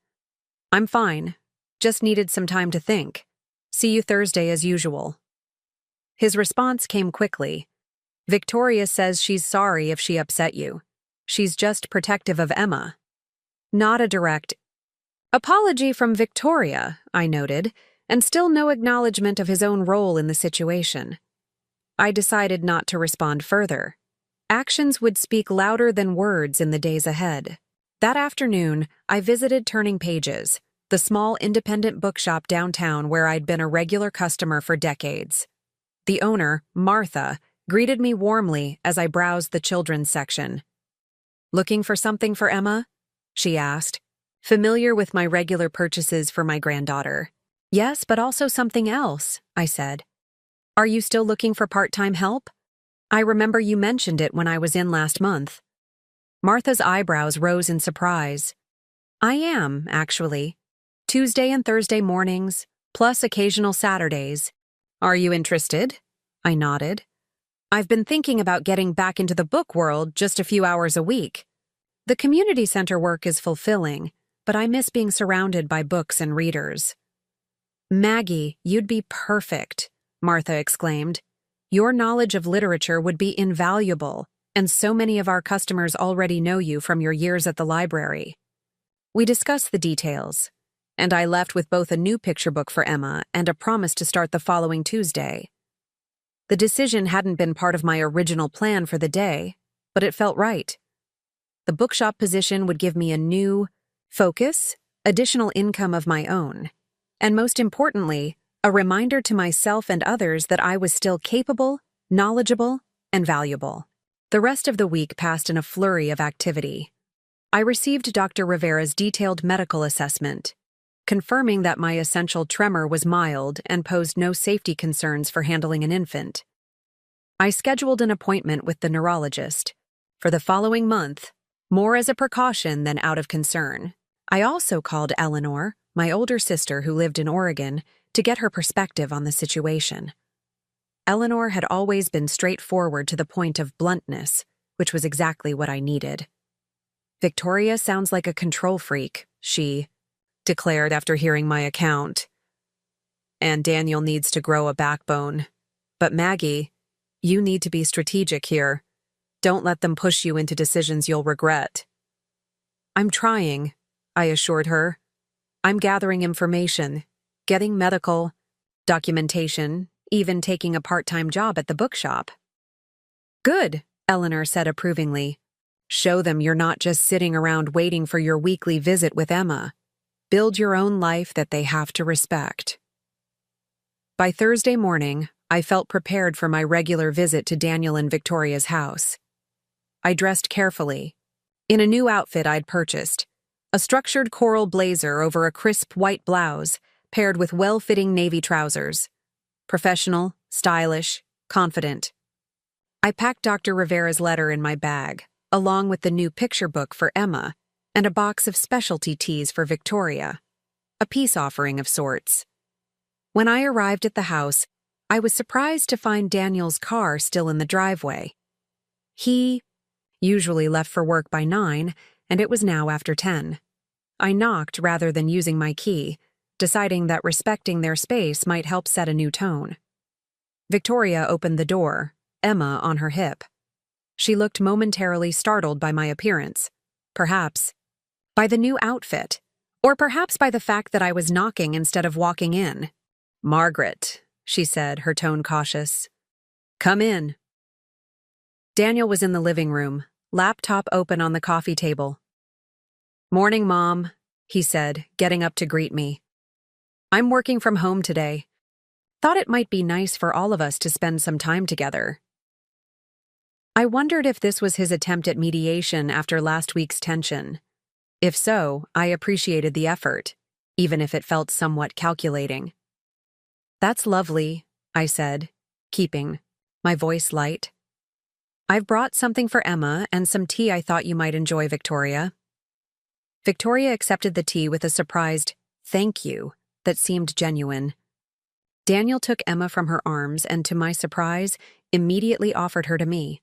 I'm fine. Just needed some time to think. See you Thursday as usual. His response came quickly. Victoria says she's sorry if she upset you. She's just protective of Emma. Not a direct apology from Victoria, I noted, and still no acknowledgement of his own role in the situation. I decided not to respond further. Actions would speak louder than words in the days ahead. That afternoon, I visited Turning Pages, the small independent bookshop downtown where I'd been a regular customer for decades. The owner, Martha, greeted me warmly as I browsed the children's section. Looking for something for Emma? She asked, familiar with my regular purchases for my granddaughter. Yes, but also something else, I said. Are you still looking for part-time help? I remember you mentioned it when I was in last month. Martha's eyebrows rose in surprise. I am, actually. Tuesday and Thursday mornings, plus occasional Saturdays. Are you interested? I nodded. I've been thinking about getting back into the book world just a few hours a week. The community center work is fulfilling, but I miss being surrounded by books and readers. Maggie, you'd be perfect, Martha exclaimed. Your knowledge of literature would be invaluable. and so many of our customers already know you from your years at the library." We discussed the details, and I left with both a new picture book for Emma and a promise to start the following Tuesday. The decision hadn't been part of my original plan for the day, but it felt right. The bookshop position would give me a new focus, additional income of my own, and most importantly, a reminder to myself and others that I was still capable, knowledgeable, and valuable. The rest of the week passed in a flurry of activity. I received Dr. Rivera's detailed medical assessment, confirming that my essential tremor was mild and posed no safety concerns for handling an infant. I scheduled an appointment with the neurologist for the following month, more as a precaution than out of concern. I also called Eleanor, my older sister who lived in Oregon, to get her perspective on the situation. Eleanor had always been straightforward to the point of bluntness, which was exactly what I needed. "Victoria sounds like a control freak," she declared after hearing my account. "And Daniel needs to grow a backbone. But Maggie, you need to be strategic here. Don't let them push you into decisions you'll regret." "I'm trying," I assured her. "I'm gathering information, getting medical documentation, even taking a part-time job at the bookshop." "Good," Eleanor said approvingly. "Show them you're not just sitting around waiting for your weekly visit with Emma. Build your own life that they have to respect." By Thursday morning, I felt prepared for my regular visit to Daniel and Victoria's house. I dressed carefully, in a new outfit I'd purchased, a structured coral blazer over a crisp white blouse paired with well-fitting navy trousers. Professional, stylish, confident. I packed Dr. Rivera's letter in my bag, along with the new picture book for Emma and a box of specialty teas for Victoria, a peace offering of sorts. When I arrived at the house, I was surprised to find Daniel's car still in the driveway. He usually left for work by 9, and it was now after 10. I knocked rather than using my key, deciding that respecting their space might help set a new tone. Victoria opened the door, Emma on her hip. She looked momentarily startled by my appearance, perhaps by the new outfit, or perhaps by the fact that I was knocking instead of walking in. "Margaret," she said, her tone cautious. "Come in." Daniel was in the living room, laptop open on the coffee table. "Morning, Mom," he said, getting up to greet me. "I'm working from home today. Thought it might be nice for all of us to spend some time together." I wondered if this was his attempt at mediation after last week's tension. If so, I appreciated the effort, even if it felt somewhat calculating. "That's lovely," I said, keeping my voice light. "I've brought something for Emma and some tea I thought you might enjoy, Victoria." Victoria accepted the tea with a surprised "thank you" that seemed genuine. Daniel took Emma from her arms and, to my surprise, immediately offered her to me.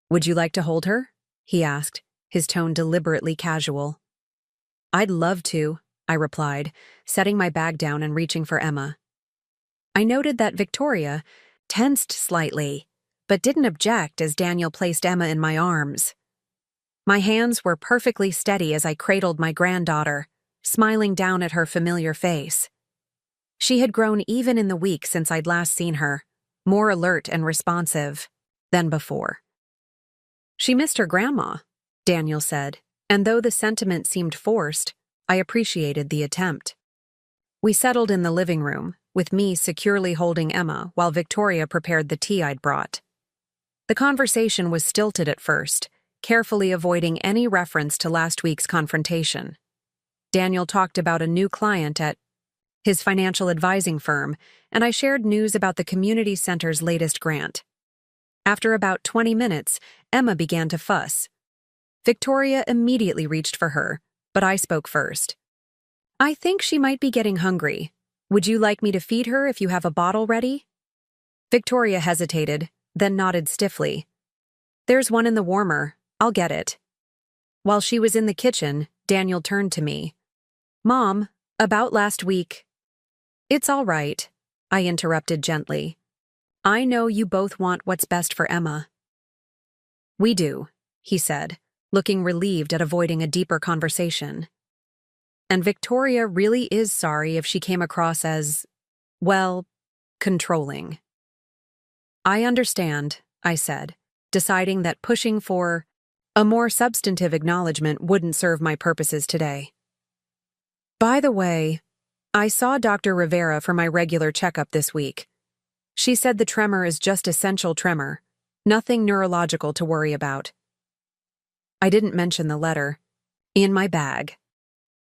"Would you like to hold her?" he asked, his tone deliberately casual. "I'd love to," I replied, setting my bag down and reaching for Emma. I noted that Victoria tensed slightly, but didn't object as Daniel placed Emma in my arms. My hands were perfectly steady as I cradled my granddaughter, smiling down at her familiar face. She had grown even in the week since I'd last seen her, more alert and responsive than before. "She missed her grandma," Daniel said, and though the sentiment seemed forced, I appreciated the attempt. We settled in the living room, with me securely holding Emma while Victoria prepared the tea I'd brought. The conversation was stilted at first, carefully avoiding any reference to last week's confrontation. Daniel talked about a new client at his financial advising firm, and I shared news about the community center's latest grant. After about 20 minutes, Emma began to fuss. Victoria immediately reached for her, but I spoke first. "I think she might be getting hungry. Would you like me to feed her if you have a bottle ready?" Victoria hesitated, then nodded stiffly. "There's one in the warmer. I'll get it." While she was in the kitchen, Daniel turned to me. "Mom, about last week." "It's all right," I interrupted gently. "I know you both want what's best for Emma." We do, he said, looking relieved at avoiding a deeper conversation. And Victoria really is sorry if she came across as, well, controlling. I understand, I said, deciding that pushing for a more substantive acknowledgement wouldn't serve my purposes today. By the way, I saw Dr. Rivera for my regular checkup this week. She said the tremor is just essential tremor, nothing neurological to worry about. I didn't mention the letter. In my bag.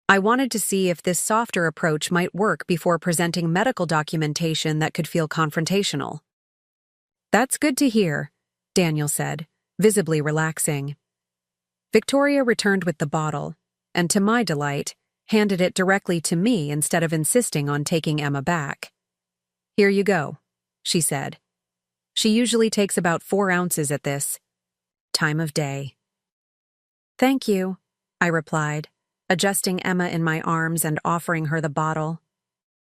I wanted to see if this softer approach might work before presenting medical documentation that could feel confrontational. That's good to hear, Daniel said, visibly relaxing. Victoria returned with the bottle, and to my delight, handed it directly to me instead of insisting on taking Emma back. Here you go, she said. She usually takes about 4 ounces at this time of day. Thank you, I replied, adjusting Emma in my arms and offering her the bottle.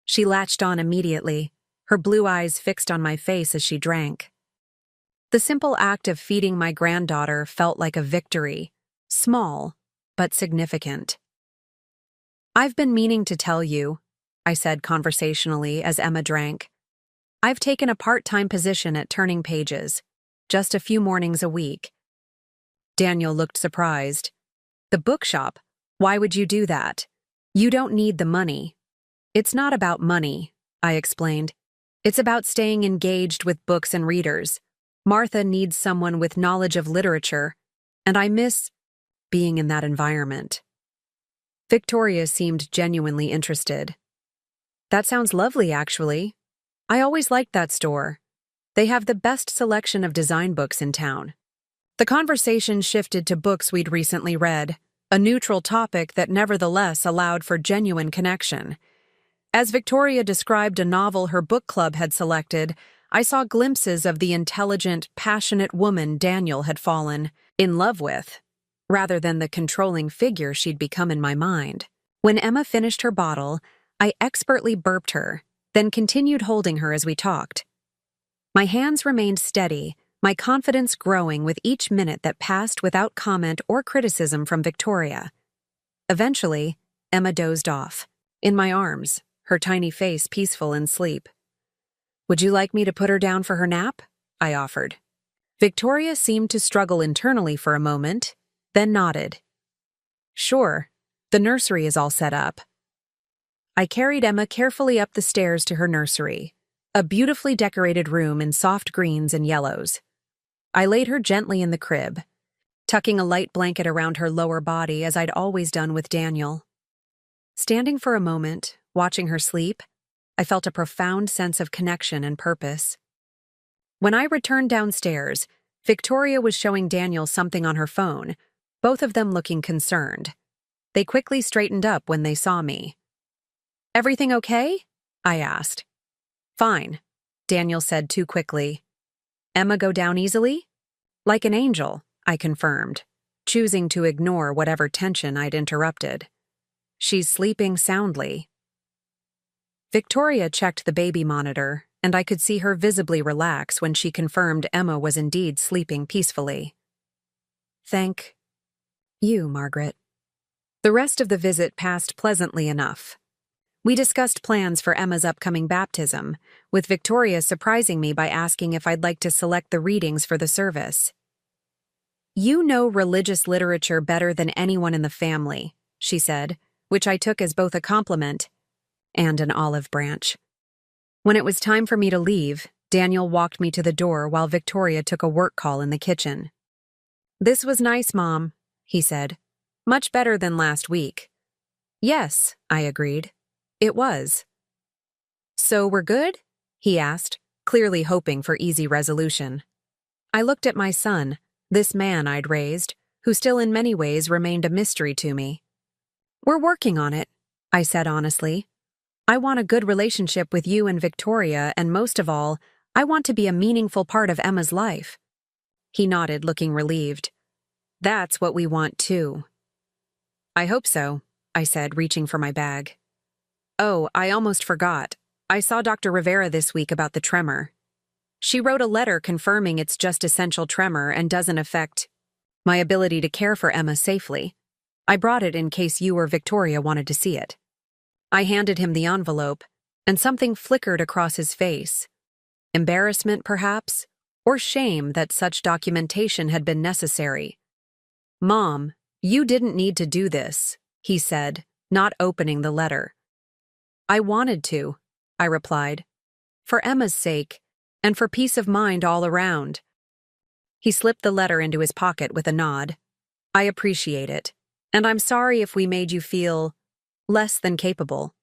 She latched on immediately, her blue eyes fixed on my face as she drank. The simple act of feeding my granddaughter felt like a victory, small, but significant. I've been meaning to tell you, I said conversationally as Emma drank. I've taken a part-time position at Turning Pages, just a few mornings a week. Daniel looked surprised. The bookshop? Why would you do that? You don't need the money. It's not about money, I explained. It's about staying engaged with books and readers. Martha needs someone with knowledge of literature, and I miss being in that environment. Victoria seemed genuinely interested. That sounds lovely, actually. I always liked that store. They have the best selection of design books in town. The conversation shifted to books we'd recently read, a neutral topic that nevertheless allowed for genuine connection. As Victoria described a novel her book club had selected, I saw glimpses of the intelligent, passionate woman Daniel had fallen in love with, rather than the controlling figure she'd become in my mind. When Emma finished her bottle, I expertly burped her, then continued holding her as we talked. My hands remained steady, my confidence growing with each minute that passed without comment or criticism from Victoria. Eventually, Emma dozed off, in my arms, her tiny face peaceful in sleep. Would you like me to put her down for her nap? I offered. Victoria seemed to struggle internally for a moment, then nodded. Sure, the nursery is all set up. I carried Emma carefully up the stairs to her nursery, a beautifully decorated room in soft greens and yellows. I laid her gently in the crib, tucking a light blanket around her lower body as I'd always done with Daniel. Standing for a moment, watching her sleep, I felt a profound sense of connection and purpose. When I returned downstairs, Victoria was showing Daniel something on her phone, both of them looking concerned. They quickly straightened up when they saw me. Everything okay? I asked. Fine, Daniel said too quickly. Emma go down easily? Like an angel, I confirmed, choosing to ignore whatever tension I'd interrupted. She's sleeping soundly. Victoria checked the baby monitor, and I could see her visibly relax when she confirmed Emma was indeed sleeping peacefully. Thank you, Margaret. The rest of the visit passed pleasantly enough. We discussed plans for Emma's upcoming baptism, with Victoria surprising me by asking if I'd like to select the readings for the service. You know religious literature better than anyone in the family, she said, which I took as both a compliment and an olive branch. When it was time for me to leave, Daniel walked me to the door while Victoria took a work call in the kitchen. This was nice, Mom, he said. Much better than last week. Yes, I agreed. It was. So we're good? He asked, clearly hoping for easy resolution. I looked at my son, this man I'd raised, who still in many ways remained a mystery to me. We're working on it, I said honestly. I want a good relationship with you and Victoria, and most of all, I want to be a meaningful part of Emma's life. He nodded, looking relieved. That's what we want too. I hope so, I said, reaching for my bag. Oh, I almost forgot. I saw Dr. Rivera this week about the tremor. She wrote a letter confirming it's just essential tremor and doesn't affect my ability to care for Emma safely. I brought it in case you or Victoria wanted to see it. I handed him the envelope, and something flickered across his face. Embarrassment, perhaps, or shame that such documentation had been necessary. "Mom, you didn't need to do this," he said, not opening the letter. "I wanted to," I replied, "for Emma's sake, and for peace of mind all around." He slipped the letter into his pocket with a nod. "I appreciate it, and I'm sorry if we made you feel less than capable."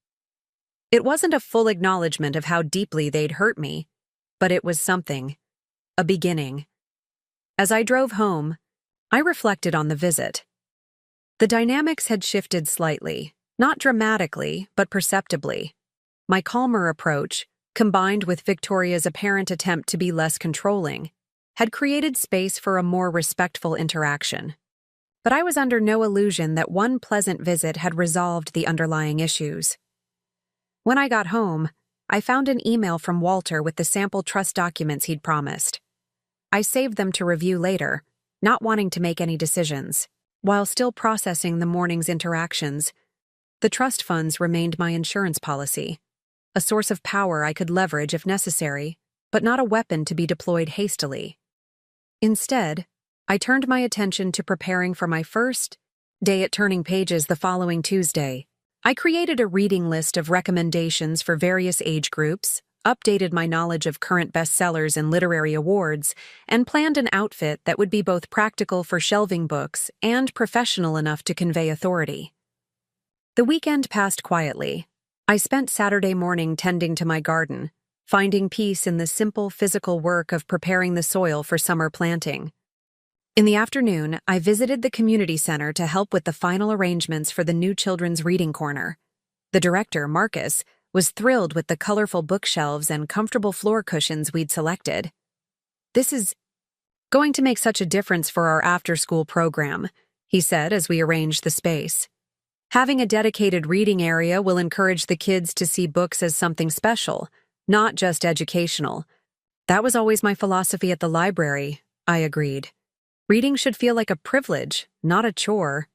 It wasn't a full acknowledgement of how deeply they'd hurt me, but it was something, a beginning. As I drove home, I reflected on the visit. The dynamics had shifted slightly, not dramatically, but perceptibly. My calmer approach, combined with Victoria's apparent attempt to be less controlling, had created space for a more respectful interaction. But I was under no illusion that one pleasant visit had resolved the underlying issues. When I got home, I found an email from Walter with the sample trust documents he'd promised. I saved them to review later, not wanting to make any decisions. While still processing the morning's interactions, the trust funds remained my insurance policy, a source of power I could leverage if necessary, but not a weapon to be deployed hastily. Instead, I turned my attention to preparing for my first day at Turning Pages the following Tuesday. I created a reading list of recommendations for various age groups, updated my knowledge of current bestsellers and literary awards, and planned an outfit that would be both practical for shelving books and professional enough to convey authority. The weekend passed quietly. I spent Saturday morning tending to my garden, finding peace in the simple physical work of preparing the soil for summer planting. In the afternoon, I visited the community center to help with the final arrangements for the new children's reading corner. The director, Marcus, was thrilled with the colorful bookshelves and comfortable floor cushions we'd selected. "This is going to make such a difference for our after-school program," he said as we arranged the space. "Having a dedicated reading area will encourage the kids to see books as something special, not just educational." "That was always my philosophy at the library," I agreed. "Reading should feel like a privilege, not a chore."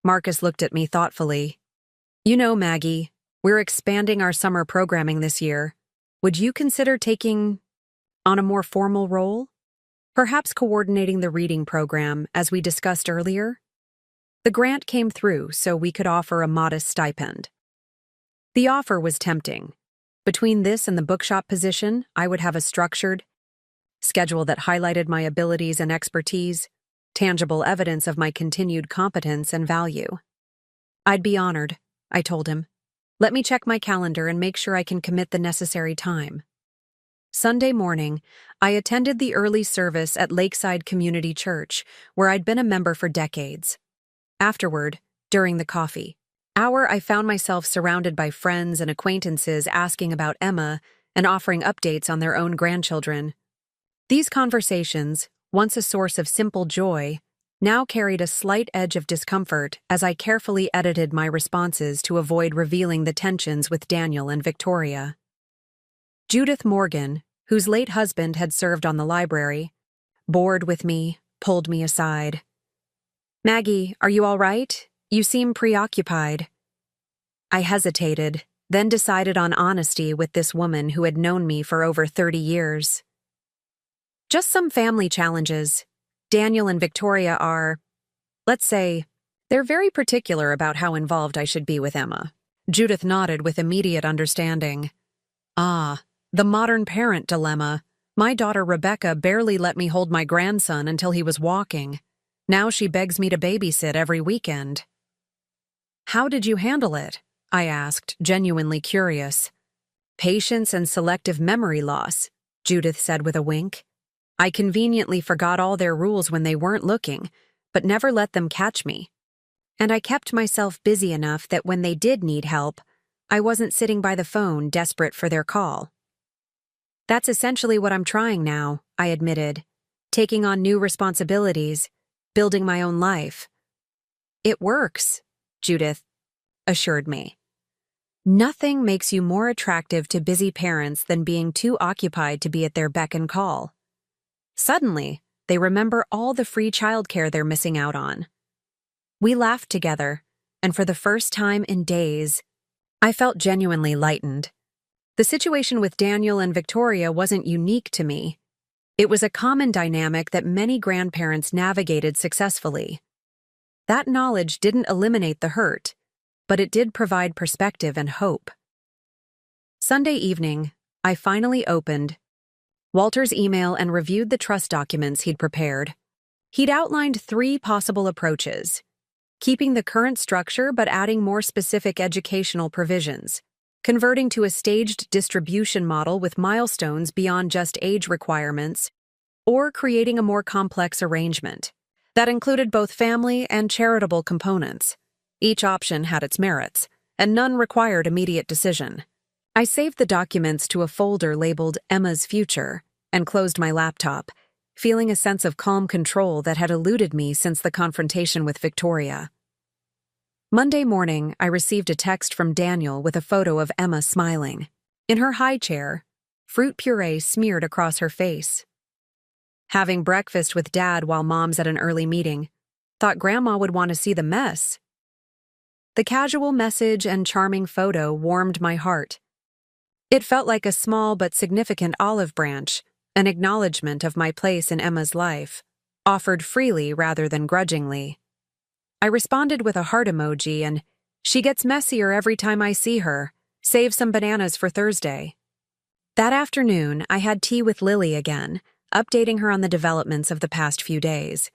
Marcus looked at me thoughtfully. "You know, Maggie, we're expanding our summer programming this year. Would you consider taking on a more formal role? Perhaps coordinating the reading program, as we discussed earlier? The grant came through, so we could offer a modest stipend." The offer was tempting. Between this and the bookshop position, I would have a structured schedule that highlighted my abilities and expertise, tangible evidence of my continued competence and value. "I'd be honored," I told him. "Let me check my calendar and make sure I can commit the necessary time." Sunday morning, I attended the early service at Lakeside Community Church, where I'd been a member for decades. Afterward, during the coffee hour, I found myself surrounded by friends and acquaintances asking about Emma and offering updates on their own grandchildren. These conversations, once a source of simple joy, now carried a slight edge of discomfort as I carefully edited my responses to avoid revealing the tensions with Daniel and Victoria. Judith Morgan, whose late husband had served on the library, bored with me, pulled me aside. "Maggie, are you all right? You seem preoccupied." I hesitated, then decided on honesty with this woman who had known me for over 30 years. "Just some family challenges. Daniel and Victoria are, let's say, they're very particular about how involved I should be with Emma." Judith nodded with immediate understanding. "Ah, the modern parent dilemma. My daughter Rebecca barely let me hold my grandson until he was walking. Now she begs me to babysit every weekend." "How did you handle it?" I asked, genuinely curious. "Patience and selective memory loss," Judith said with a wink. "I conveniently forgot all their rules when they weren't looking, but never let them catch me. And I kept myself busy enough that when they did need help, I wasn't sitting by the phone desperate for their call." "That's essentially what I'm trying now," I admitted, "taking on new responsibilities, building my own life." "It works," Judith assured me. "Nothing makes you more attractive to busy parents than being too occupied to be at their beck and call." Suddenly, they remember all the free childcare they're missing out on. We laughed together, and for the first time in days, I felt genuinely lightened. The situation with Daniel and Victoria wasn't unique to me. It was a common dynamic that many grandparents navigated successfully. That knowledge didn't eliminate the hurt, but it did provide perspective and hope. Sunday evening, I finally opened Walter's email and reviewed the trust documents he'd prepared. He'd outlined 3 possible approaches: keeping the current structure but adding more specific educational provisions, converting to a staged distribution model with milestones beyond just age requirements, or creating a more complex arrangement that included both family and charitable components. Each option had its merits, and none required immediate decision. I saved the documents to a folder labeled Emma's Future and closed my laptop, feeling a sense of calm control that had eluded me since the confrontation with Victoria. Monday morning, I received a text from Daniel with a photo of Emma smiling. In her high chair, fruit puree smeared across her face. Having breakfast with Dad while Mom's at an early meeting. Thought Grandma would want to see the mess. The casual message and charming photo warmed my heart. It felt like a small but significant olive branch, an acknowledgement of my place in Emma's life, offered freely rather than grudgingly. I responded with a heart emoji and, "She gets messier every time I see her. Save some bananas for Thursday." That afternoon, I had tea with Lily again, updating her on the developments of the past few days.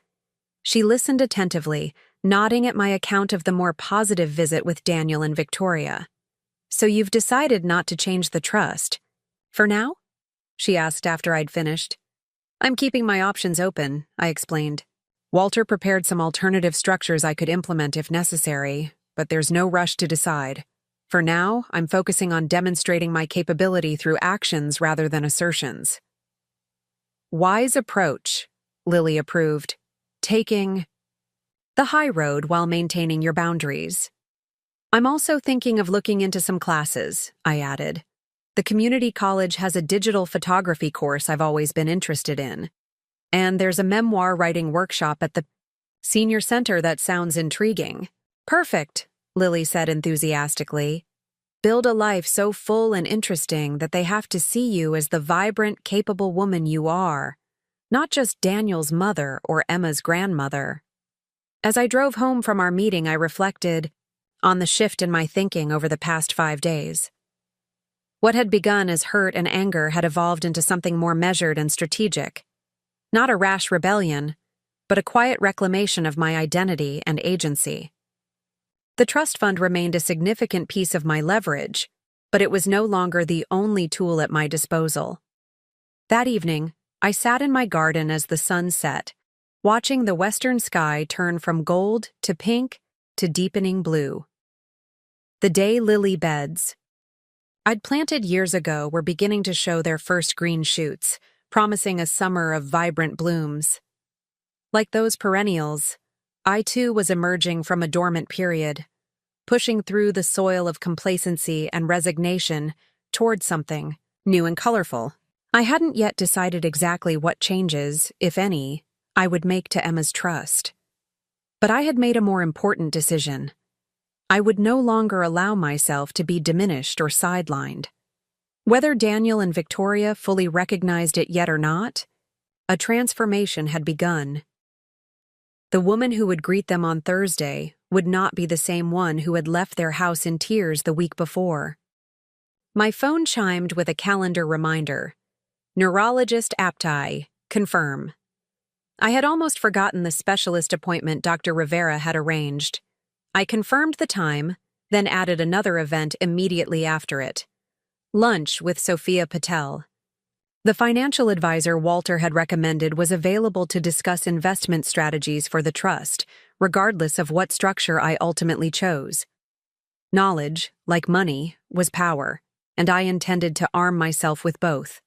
She listened attentively, nodding at my account of the more positive visit with Daniel and Victoria. "So you've decided not to change the trust? For now?" she asked after I'd finished. "I'm keeping my options open," I explained. "Walter prepared some alternative structures I could implement if necessary, but there's no rush to decide. For now, I'm focusing on demonstrating my capability through actions rather than assertions." "Wise approach," Lily approved. "Taking the high road while maintaining your boundaries." "I'm also thinking of looking into some classes," I added. "The community college has a digital photography course I've always been interested in. And there's a memoir writing workshop at the senior center that sounds intriguing." "Perfect," Lily said enthusiastically. "Build a life so full and interesting that they have to see you as the vibrant, capable woman you are, not just Daniel's mother or Emma's grandmother." As I drove home from our meeting, I reflected on the shift in my thinking over the past 5 days. What had begun as hurt and anger had evolved into something more measured and strategic. Not a rash rebellion, but a quiet reclamation of my identity and agency. The trust fund remained a significant piece of my leverage, but it was no longer the only tool at my disposal. That evening, I sat in my garden as the sun set, watching the western sky turn from gold to pink to deepening blue. The day lily beds I'd planted years ago were beginning to show their first green shoots, promising a summer of vibrant blooms. Like those perennials, I too was emerging from a dormant period, pushing through the soil of complacency and resignation toward something new and colorful. I hadn't yet decided exactly what changes, if any, I would make to Emma's trust. But I had made a more important decision. I would no longer allow myself to be diminished or sidelined. Whether Daniel and Victoria fully recognized it yet or not, a transformation had begun. The woman who would greet them on Thursday would not be the same one who had left their house in tears the week before. My phone chimed with a calendar reminder. Neurologist Aptai, confirm. I had almost forgotten the specialist appointment Dr. Rivera had arranged. I confirmed the time, then added another event immediately after it. Lunch with Sophia Patel. The financial advisor Walter had recommended was available to discuss investment strategies for the trust, regardless of what structure I ultimately chose. Knowledge, like money, was power, and I intended to arm myself with both.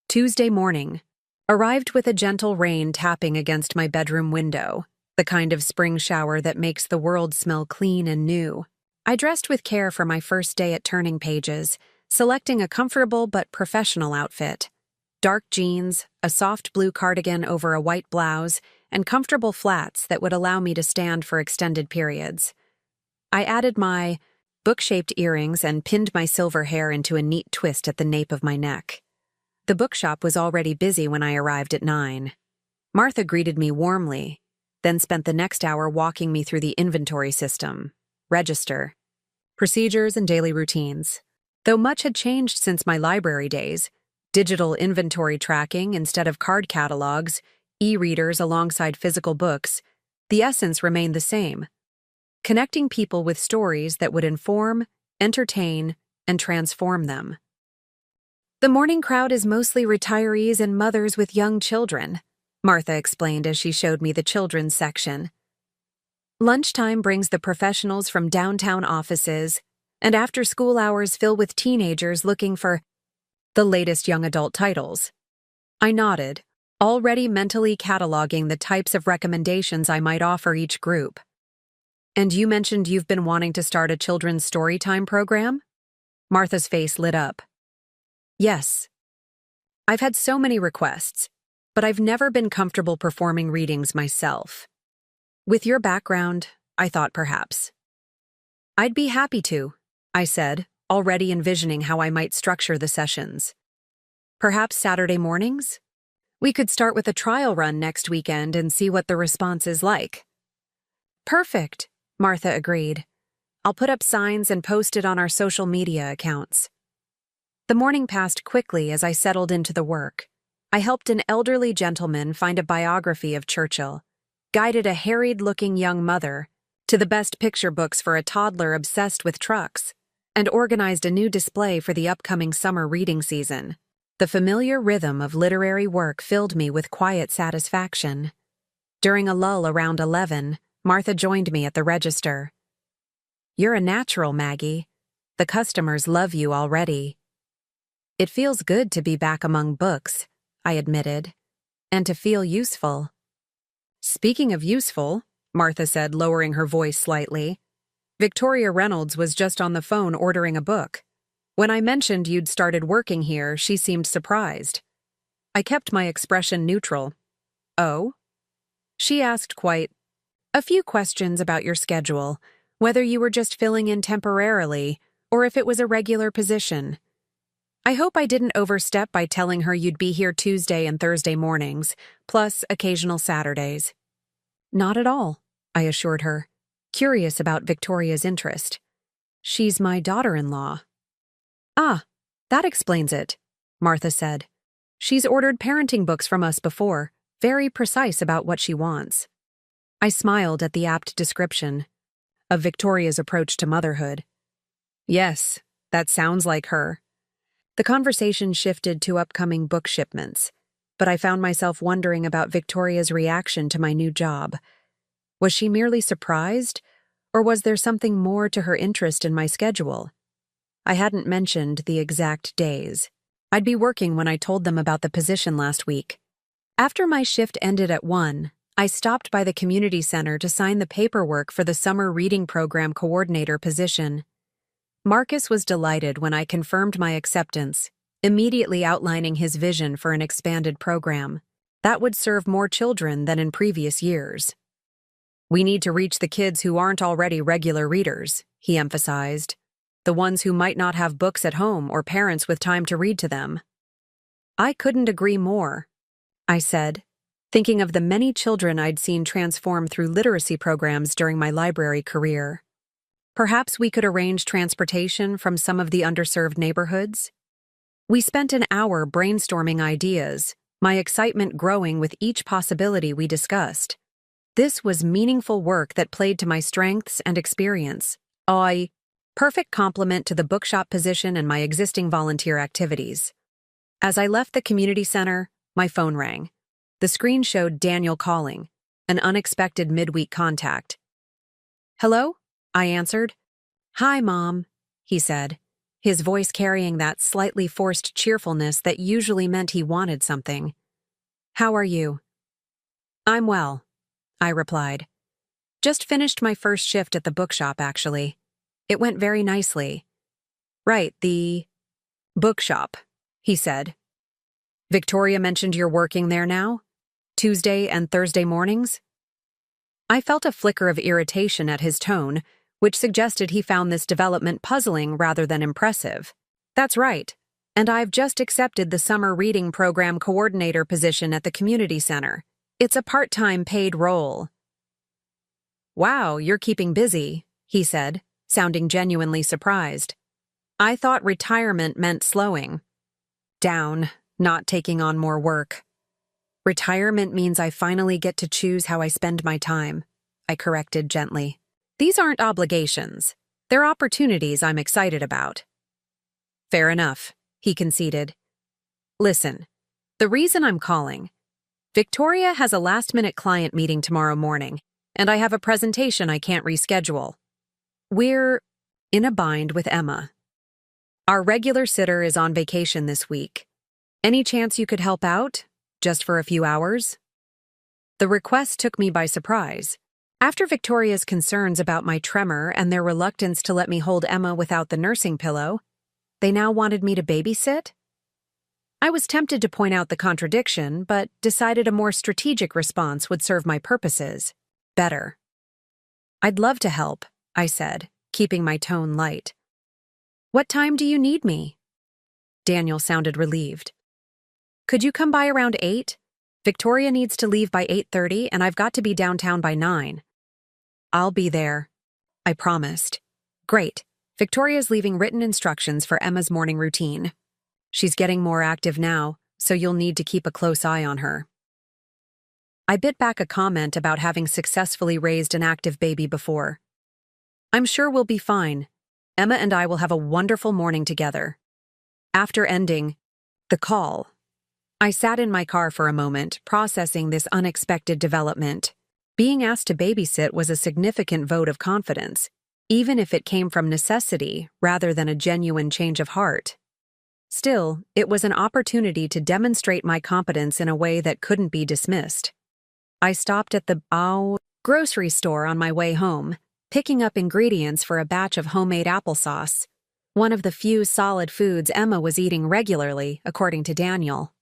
Tuesday morning arrived with a gentle rain tapping against my bedroom window, the kind of spring shower that makes the world smell clean and new. I dressed with care for my first day at Turning Pages, selecting a comfortable but professional outfit. Dark jeans, a soft blue cardigan over a white blouse, and comfortable flats that would allow me to stand for extended periods. I added my book-shaped earrings and pinned my silver hair into a neat twist at the nape of my neck. The bookshop was already busy when I arrived at 9. Martha greeted me warmly, then spent the next hour walking me through the inventory system, register, procedures, and daily routines. Though much had changed since my library days, digital inventory tracking instead of card catalogs, e-readers alongside physical books, the essence remained the same: connecting people with stories that would inform, entertain, and transform them. The morning crowd is mostly retirees and mothers with young children, Martha explained as she showed me the children's section. Lunchtime brings the professionals from downtown offices, and after-school hours fill with teenagers looking for the latest young adult titles. I nodded, already mentally cataloging the types of recommendations I might offer each group. And you mentioned you've been wanting to start a children's storytime program? Martha's face lit up. Yes. I've had so many requests, but I've never been comfortable performing readings myself. With your background, I thought perhaps. I'd be happy to, I said, already envisioning how I might structure the sessions. Perhaps Saturday mornings? We could start with a trial run next weekend and see what the response is like. Perfect, Martha agreed. I'll put up signs and post it on our social media accounts. The morning passed quickly as I settled into the work. I helped an elderly gentleman find a biography of Churchill, guided a harried-looking young mother to the best picture books for a toddler obsessed with trucks, and organized a new display for the upcoming summer reading season. The familiar rhythm of literary work filled me with quiet satisfaction. During a lull around 11, Martha joined me at the register. You're a natural, Maggie. The customers love you already. It feels good to be back among books, I admitted, and to feel useful. Speaking of useful, Martha said, lowering her voice slightly, Victoria Reynolds was just on the phone ordering a book. When I mentioned you'd started working here, she seemed surprised. I kept my expression neutral. Oh? She asked quite a few questions about your schedule, whether you were just filling in temporarily or if it was a regular position. I hope I didn't overstep by telling her you'd be here Tuesday and Thursday mornings, plus occasional Saturdays. Not at all, I assured her, curious about Victoria's interest. She's my daughter-in-law. Ah, that explains it, Martha said. She's ordered parenting books from us before, very precise about what she wants. I smiled at the apt description of Victoria's approach to motherhood. Yes, that sounds like her. The conversation shifted to upcoming book shipments, but I found myself wondering about Victoria's reaction to my new job. Was she merely surprised, or was there something more to her interest in my schedule? I hadn't mentioned the exact days. I'd be working when I told them about the position last week. After my shift ended at 1, I stopped by the community center to sign the paperwork for the summer reading program coordinator position. Marcus was delighted when I confirmed my acceptance, immediately outlining his vision for an expanded program that would serve more children than in previous years. We need to reach the kids who aren't already regular readers, he emphasized, the ones who might not have books at home or parents with time to read to them. I couldn't agree more, I said, thinking of the many children I'd seen transform through literacy programs during my library career. Perhaps we could arrange transportation from some of the underserved neighborhoods? We spent an hour brainstorming ideas, my excitement growing with each possibility we discussed. This was meaningful work that played to my strengths and experience. Perfect complement to the bookshop position and my existing volunteer activities. As I left the community center, my phone rang. The screen showed Daniel calling, an unexpected midweek contact. Hello? I answered. Hi, Mom, he said, his voice carrying that slightly forced cheerfulness that usually meant he wanted something. How are you? I'm well, I replied. Just finished my first shift at the bookshop, actually. It went very nicely. Right, the bookshop, he said. Victoria mentioned you're working there now? Tuesday and Thursday mornings? I felt a flicker of irritation at his tone, which suggested he found this development puzzling rather than impressive. That's right, and I've just accepted the summer reading program coordinator position at the community center. It's a part-time paid role. Wow, you're keeping busy, he said, sounding genuinely surprised. I thought retirement meant slowing down, not taking on more work. Retirement means I finally get to choose how I spend my time, I corrected gently. These aren't obligations. They're opportunities I'm excited about. Fair enough, he conceded. Listen, the reason I'm calling, Victoria has a last-minute client meeting tomorrow morning, and I have a presentation I can't reschedule. We're in a bind with Emma. Our regular sitter is on vacation this week. Any chance you could help out, just for a few hours? The request took me by surprise. After Victoria's concerns about my tremor and their reluctance to let me hold Emma without the nursing pillow, they now wanted me to babysit? I was tempted to point out the contradiction, but decided a more strategic response would serve my purposes better. I'd love to help, I said, keeping my tone light. What time do you need me? Daniel sounded relieved. Could you come by around 8? Victoria needs to leave by 8:30, and I've got to be downtown by 9. I'll be there, I promised. Great. Victoria's leaving written instructions for Emma's morning routine. She's getting more active now, so you'll need to keep a close eye on her. I bit back a comment about having successfully raised an active baby before. I'm sure we'll be fine. Emma and I will have a wonderful morning together. After ending the call, I sat in my car for a moment, processing this unexpected development. Being asked to babysit was a significant vote of confidence, even if it came from necessity rather than a genuine change of heart. Still, it was an opportunity to demonstrate my competence in a way that couldn't be dismissed. I stopped at the grocery store on my way home, picking up ingredients for a batch of homemade applesauce, one of the few solid foods Emma was eating regularly, according to Daniel.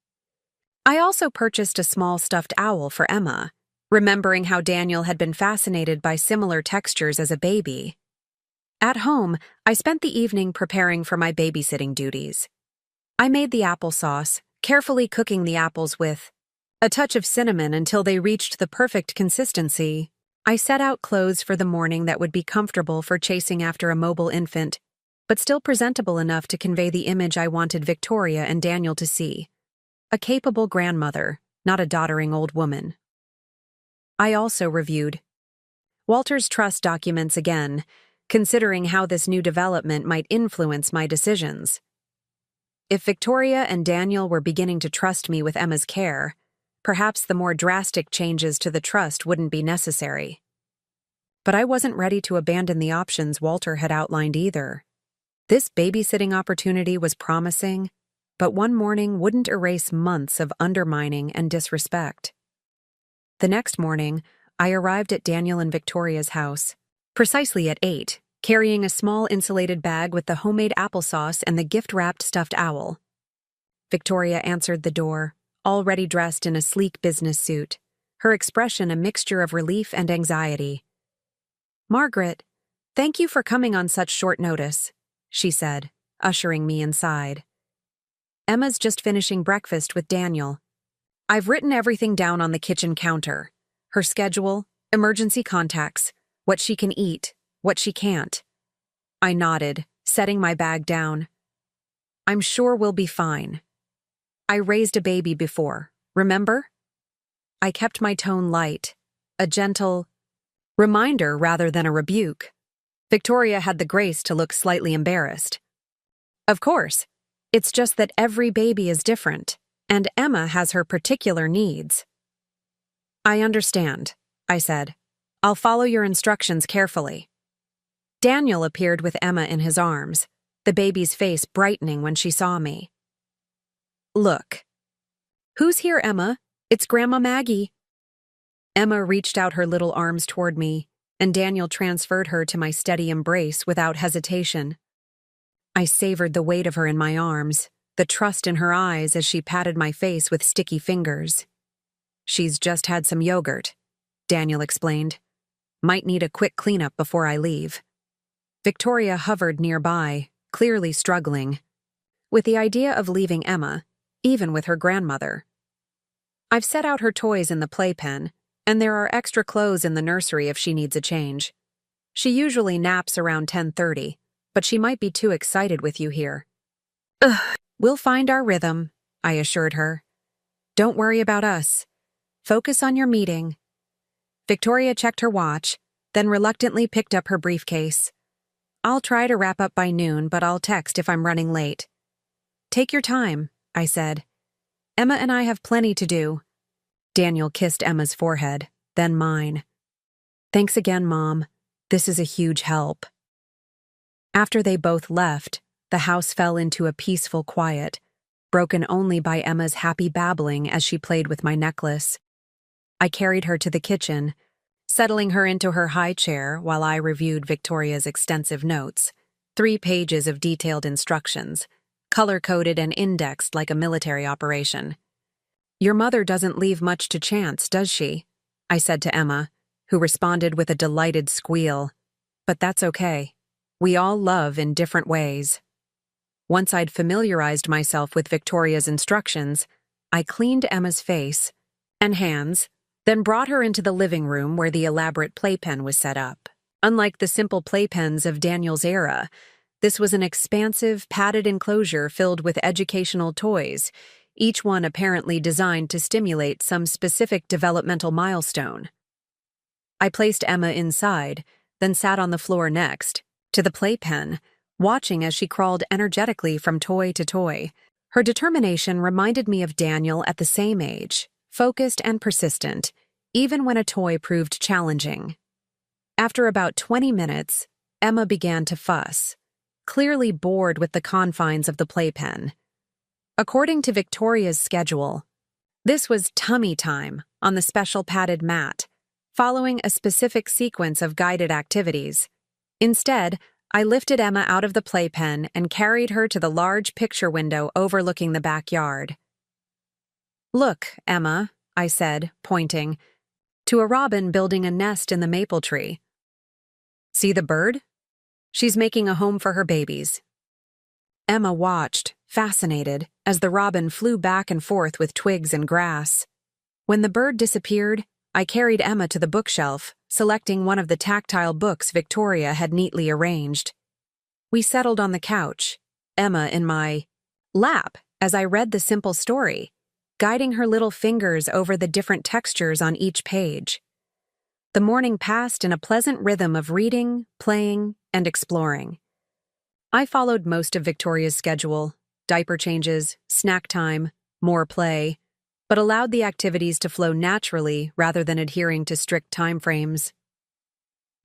I also purchased a small stuffed owl for Emma, remembering how Daniel had been fascinated by similar textures as a baby. At home, I spent the evening preparing for my babysitting duties. I made the applesauce, carefully cooking the apples with a touch of cinnamon until they reached the perfect consistency. I set out clothes for the morning that would be comfortable for chasing after a mobile infant, but still presentable enough to convey the image I wanted Victoria and Daniel to see. A capable grandmother, not a doddering old woman. I also reviewed Walter's trust documents again, considering how this new development might influence my decisions. If Victoria and Daniel were beginning to trust me with Emma's care, perhaps the more drastic changes to the trust wouldn't be necessary. But I wasn't ready to abandon the options Walter had outlined either. This babysitting opportunity was promising, but one morning wouldn't erase months of undermining and disrespect. The next morning, I arrived at Daniel and Victoria's house, precisely at 8, carrying a small insulated bag with the homemade applesauce and the gift-wrapped stuffed owl. Victoria answered the door, already dressed in a sleek business suit, her expression a mixture of relief and anxiety. "Margaret, thank you for coming on such short notice," she said, ushering me inside. "Emma's just finishing breakfast with Daniel. I've written everything down on the kitchen counter. Her schedule, emergency contacts, what she can eat, what she can't." I nodded, setting my bag down. "I'm sure we'll be fine. I raised a baby before, remember?" I kept my tone light, a gentle reminder rather than a rebuke. Victoria had the grace to look slightly embarrassed. "Of course. It's just that every baby is different, and Emma has her particular needs." "I understand," I said. "I'll follow your instructions carefully." Daniel appeared with Emma in his arms, the baby's face brightening when she saw me. "Look." "Who's here, Emma? It's Grandma Maggie." Emma reached out her little arms toward me, and Daniel transferred her to my steady embrace without hesitation. I savored the weight of her in my arms, the trust in her eyes as she patted my face with sticky fingers. "She's just had some yogurt," Daniel explained. "Might need a quick cleanup before I leave." Victoria hovered nearby, clearly struggling with the idea of leaving Emma, even with her grandmother. I've set out her toys in the playpen, and there are extra clothes in the nursery if she needs a change. She usually naps around 10:30, but she might be too excited with you here. "Ugh, we'll find our rhythm," I assured her. "Don't worry about us. Focus on your meeting." Victoria checked her watch, then reluctantly picked up her briefcase. "I'll try to wrap up by noon, but I'll text if I'm running late." "Take your time," I said. "Emma and I have plenty to do." Daniel kissed Emma's forehead, then mine. "Thanks again, Mom. This is a huge help." After they both left, the house fell into a peaceful quiet, broken only by Emma's happy babbling as she played with my necklace. I carried her to the kitchen, settling her into her high chair while I reviewed Victoria's extensive notes, 3 pages of detailed instructions, color-coded and indexed like a military operation. "Your mother doesn't leave much to chance, does she?" I said to Emma, who responded with a delighted squeal. "But that's okay. We all love in different ways." Once I'd familiarized myself with Victoria's instructions, I cleaned Emma's face and hands, then brought her into the living room where the elaborate playpen was set up. Unlike the simple playpens of Daniel's era, this was an expansive, padded enclosure filled with educational toys, each one apparently designed to stimulate some specific developmental milestone. I placed Emma inside, then sat on the floor next, to the playpen, watching as she crawled energetically from toy to toy. Her determination reminded me of Daniel at the same age, focused and persistent, even when a toy proved challenging. After about 20 minutes, Emma began to fuss, clearly bored with the confines of the playpen. According to Victoria's schedule, this was tummy time on the special padded mat, following a specific sequence of guided activities. Instead, I lifted Emma out of the playpen and carried her to the large picture window overlooking the backyard. "Look, Emma," I said, pointing to a robin building a nest in the maple tree. "See the bird? She's making a home for her babies." Emma watched, fascinated, as the robin flew back and forth with twigs and grass. When the bird disappeared, I carried Emma to the bookshelf, selecting one of the tactile books Victoria had neatly arranged. We settled on the couch, Emma in my lap as I read the simple story, guiding her little fingers over the different textures on each page. The morning passed in a pleasant rhythm of reading, playing, and exploring. I followed most of Victoria's schedule, diaper changes, snack time, more play, but allowed the activities to flow naturally rather than adhering to strict time frames.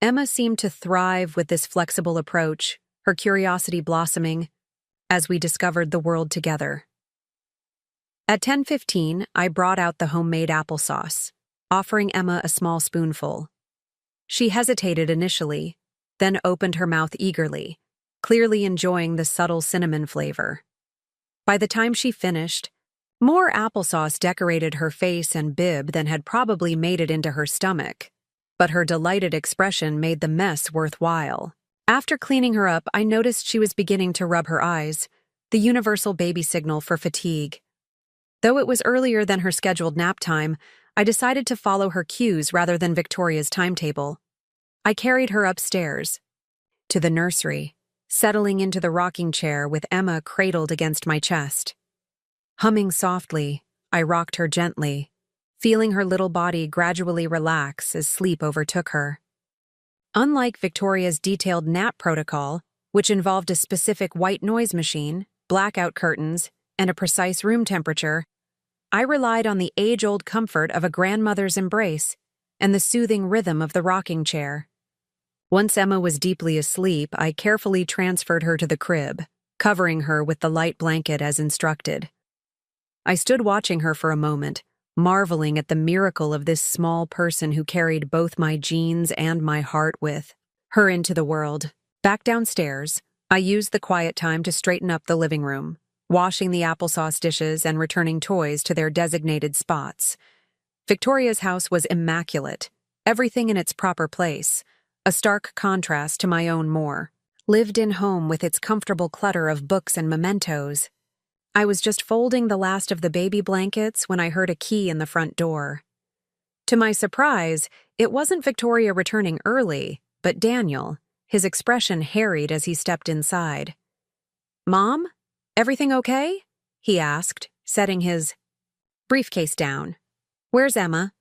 Emma seemed to thrive with this flexible approach, her curiosity blossoming as we discovered the world together. At 10:15, I brought out the homemade applesauce, offering Emma a small spoonful. She hesitated initially, then opened her mouth eagerly, clearly enjoying the subtle cinnamon flavor. By the time she finished, more applesauce decorated her face and bib than had probably made it into her stomach, but her delighted expression made the mess worthwhile. After cleaning her up, I noticed she was beginning to rub her eyes, the universal baby signal for fatigue. Though it was earlier than her scheduled nap time, I decided to follow her cues rather than Victoria's timetable. I carried her upstairs, to the nursery, settling into the rocking chair with Emma cradled against my chest. Humming softly, I rocked her gently, feeling her little body gradually relax as sleep overtook her. Unlike Victoria's detailed nap protocol, which involved a specific white noise machine, blackout curtains, and a precise room temperature, I relied on the age-old comfort of a grandmother's embrace and the soothing rhythm of the rocking chair. Once Emma was deeply asleep, I carefully transferred her to the crib, covering her with the light blanket as instructed. I stood watching her for a moment, marveling at the miracle of this small person who carried both my genes and my heart with her into the world. Back downstairs, I used the quiet time to straighten up the living room, washing the applesauce dishes and returning toys to their designated spots. Victoria's house was immaculate, everything in its proper place, a stark contrast to my own more lived-in home with its comfortable clutter of books and mementos. I was just folding the last of the baby blankets when I heard a key in the front door. To my surprise, it wasn't Victoria returning early, but Daniel, his expression harried as he stepped inside. "Mom, everything okay?" he asked, setting his briefcase down. "Where's Emma?"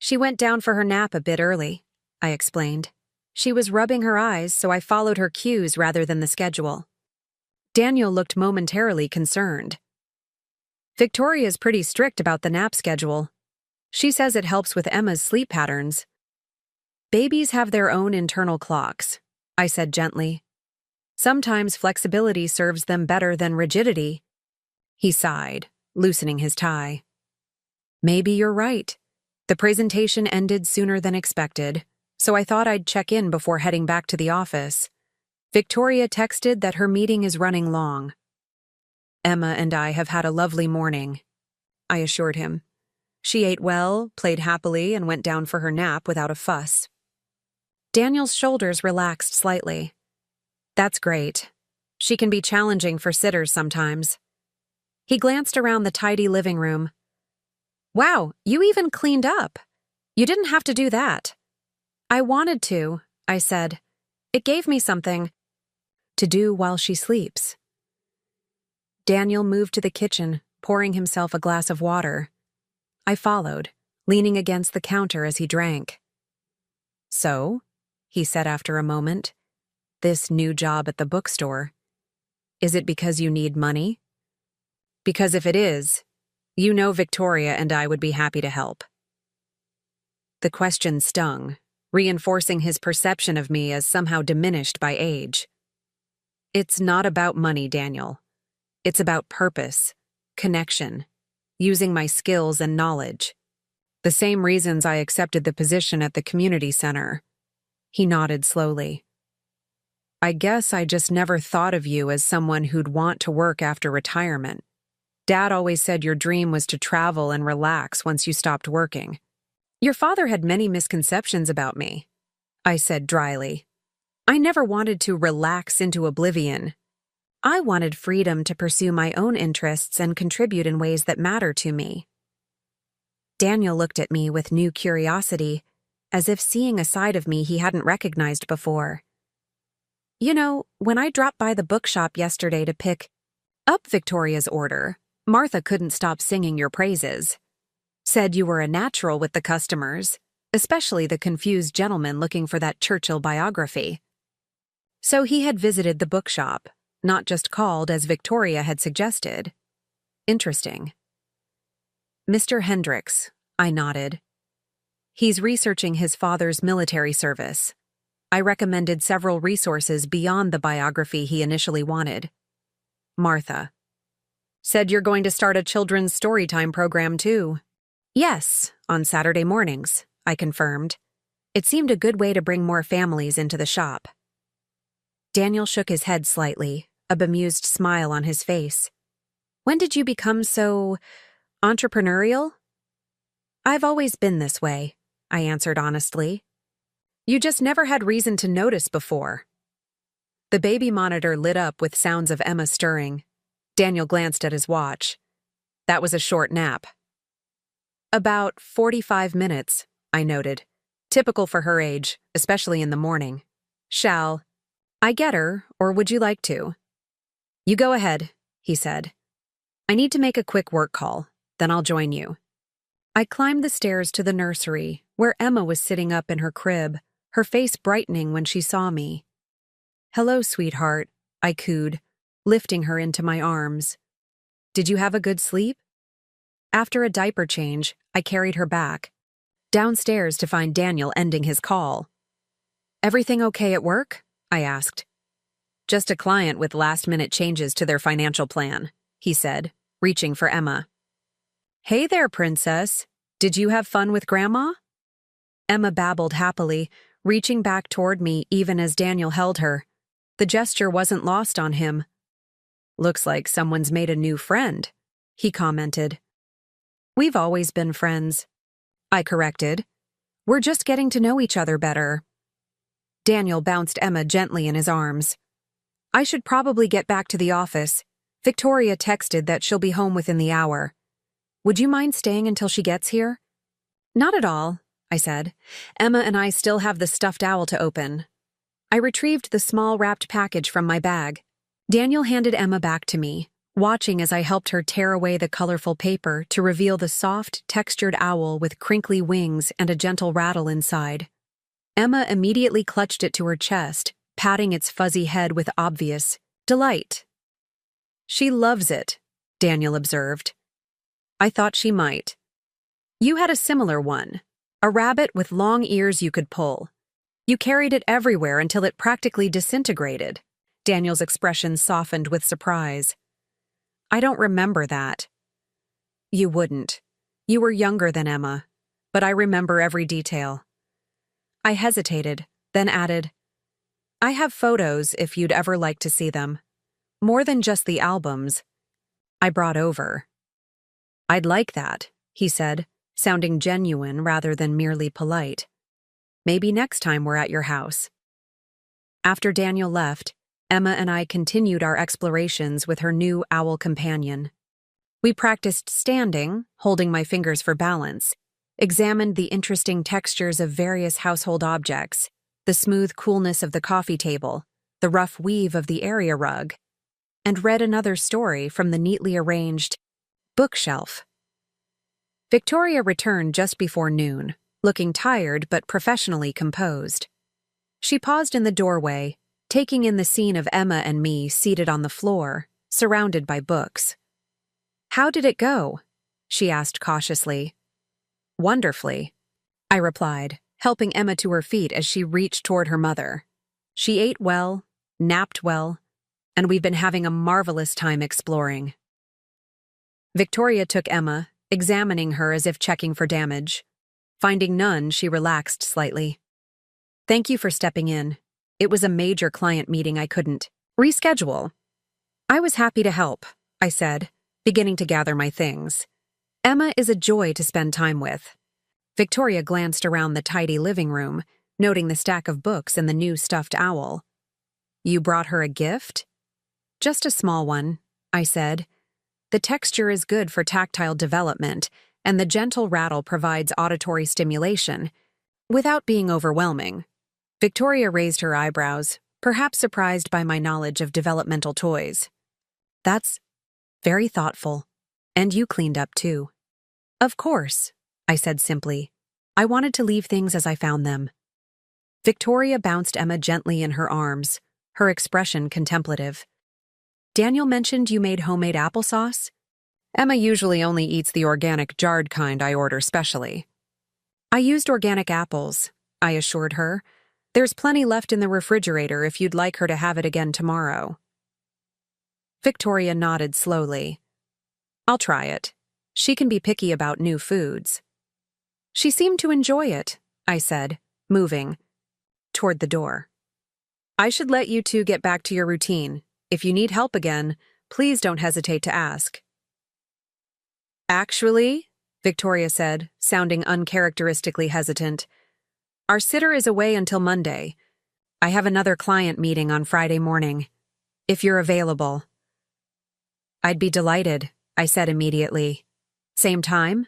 "She went down for her nap a bit early," I explained. She was rubbing her eyes, so I followed her cues rather than the schedule. Daniel looked momentarily concerned. "Victoria's pretty strict about the nap schedule. She says it helps with Emma's sleep patterns." "Babies have their own internal clocks," I said gently. "Sometimes flexibility serves them better than rigidity." He sighed, loosening his tie. "Maybe you're right." The presentation ended sooner than expected, so I thought I'd check in before heading back to the office. Victoria texted that her meeting is running long. "Emma and I have had a lovely morning," I assured him. "She ate well, played happily, and went down for her nap without a fuss." Daniel's shoulders relaxed slightly. "That's great. She can be challenging for sitters sometimes." He glanced around the tidy living room. "Wow, you even cleaned up. You didn't have to do that." "I wanted to," I said. "It gave me something to do while she sleeps." Daniel moved to the kitchen, pouring himself a glass of water. I followed, leaning against the counter as he drank. "So," he said after a moment, "this new job at the bookstore, is it because you need money?" "Because if it is, you know Victoria and I would be happy to help." The question stung, reinforcing his perception of me as somehow diminished by age. "It's not about money, Daniel. It's about purpose, connection, using my skills and knowledge. The same reasons I accepted the position at the community center." He nodded slowly. "I guess I just never thought of you as someone who'd want to work after retirement. Dad always said your dream was to travel and relax once you stopped working." "Your father had many misconceptions about me," I said dryly. "I never wanted to relax into oblivion. I wanted freedom to pursue my own interests and contribute in ways that matter to me." Daniel looked at me with new curiosity, as if seeing a side of me he hadn't recognized before. "You know, when I dropped by the bookshop yesterday to pick up Victoria's order, Martha couldn't stop singing your praises. Said you were a natural with the customers, especially the confused gentleman looking for that Churchill biography." So he had visited the bookshop, not just called as Victoria had suggested. Interesting. "Mr. Hendricks," I nodded. "He's researching his father's military service. I recommended several resources beyond the biography he initially wanted." Martha. "Said you're going to start a children's storytime program too." "Yes, on Saturday mornings," I confirmed. It seemed a good way to bring more families into the shop. Daniel shook his head slightly, a bemused smile on his face. "When did you become so entrepreneurial?" "I've always been this way," I answered honestly. "You just never had reason to notice before." The baby monitor lit up with sounds of Emma stirring. Daniel glanced at his watch. "That was a short nap." "About 45 minutes, I noted. "Typical for her age, especially in the morning." "Shall I get her, or would you like to?" "You go ahead," he said. "I need to make a quick work call, then I'll join you." I climbed the stairs to the nursery, where Emma was sitting up in her crib, her face brightening when she saw me. "Hello, sweetheart," I cooed, lifting her into my arms. "Did you have a good sleep?" After a diaper change, I carried her back, downstairs to find Daniel ending his call. "Everything okay at work?" I asked. "Just a client with last-minute changes to their financial plan," he said, reaching for Emma. "Hey there, princess. Did you have fun with Grandma?" Emma babbled happily, reaching back toward me even as Daniel held her. The gesture wasn't lost on him. Looks like someone's made a new friend, he commented. We've always been friends, I corrected. We're just getting to know each other better. Daniel bounced Emma gently in his arms. I should probably get back to the office. Victoria texted that she'll be home within the hour. Would you mind staying until she gets here? Not at all, I said. Emma and I still have the stuffed owl to open. I retrieved the small wrapped package from my bag. Daniel handed Emma back to me, watching as I helped her tear away the colorful paper to reveal the soft, textured owl with crinkly wings and a gentle rattle inside. Emma immediately clutched it to her chest, patting its fuzzy head with obvious delight. She loves it, Daniel observed. I thought she might. You had a similar one, a rabbit with long ears you could pull. You carried it everywhere until it practically disintegrated. Daniel's expression softened with surprise. I don't remember that. You wouldn't. You were younger than Emma, but I remember every detail. I hesitated, then added, I have photos if you'd ever like to see them. More than just the albums. I brought over. I'd like that, he said, sounding genuine rather than merely polite. Maybe next time we're at your house. After Daniel left, Emma and I continued our explorations with her new owl companion. We practiced standing, holding my fingers for balance, examined the interesting textures of various household objects, the smooth coolness of the coffee table, the rough weave of the area rug, and read another story from the neatly arranged bookshelf. Victoria returned just before noon, looking tired but professionally composed. She paused in the doorway, taking in the scene of Emma and me seated on the floor, surrounded by books. How did it go? She asked cautiously. Wonderfully, I replied, helping Emma to her feet as she reached toward her mother. She ate well, napped well, and we've been having a marvelous time exploring. Victoria took Emma, examining her as if checking for damage. Finding none, she relaxed slightly. Thank you for stepping in. It was a major client meeting I couldn't reschedule. I was happy to help, I said, beginning to gather my things. Emma is a joy to spend time with. Victoria glanced around the tidy living room, noting the stack of books and the new stuffed owl. You brought her a gift? Just a small one, I said. The texture is good for tactile development, and the gentle rattle provides auditory stimulation, without being overwhelming. Victoria raised her eyebrows, perhaps surprised by my knowledge of developmental toys. That's very thoughtful. And you cleaned up too. Of course, I said simply. I wanted to leave things as I found them. Victoria bounced Emma gently in her arms, her expression contemplative. Daniel mentioned you made homemade applesauce? Emma usually only eats the organic jarred kind I order specially. I used organic apples, I assured her. There's plenty left in the refrigerator if you'd like her to have it again tomorrow. Victoria nodded slowly. I'll try it. She can be picky about new foods. She seemed to enjoy it, I said, moving toward the door. I should let you two get back to your routine. If you need help again, please don't hesitate to ask. Actually, Victoria said, sounding uncharacteristically hesitant, our sitter is away until Monday. I have another client meeting on Friday morning. If you're available. I'd be delighted, I said immediately. Same time?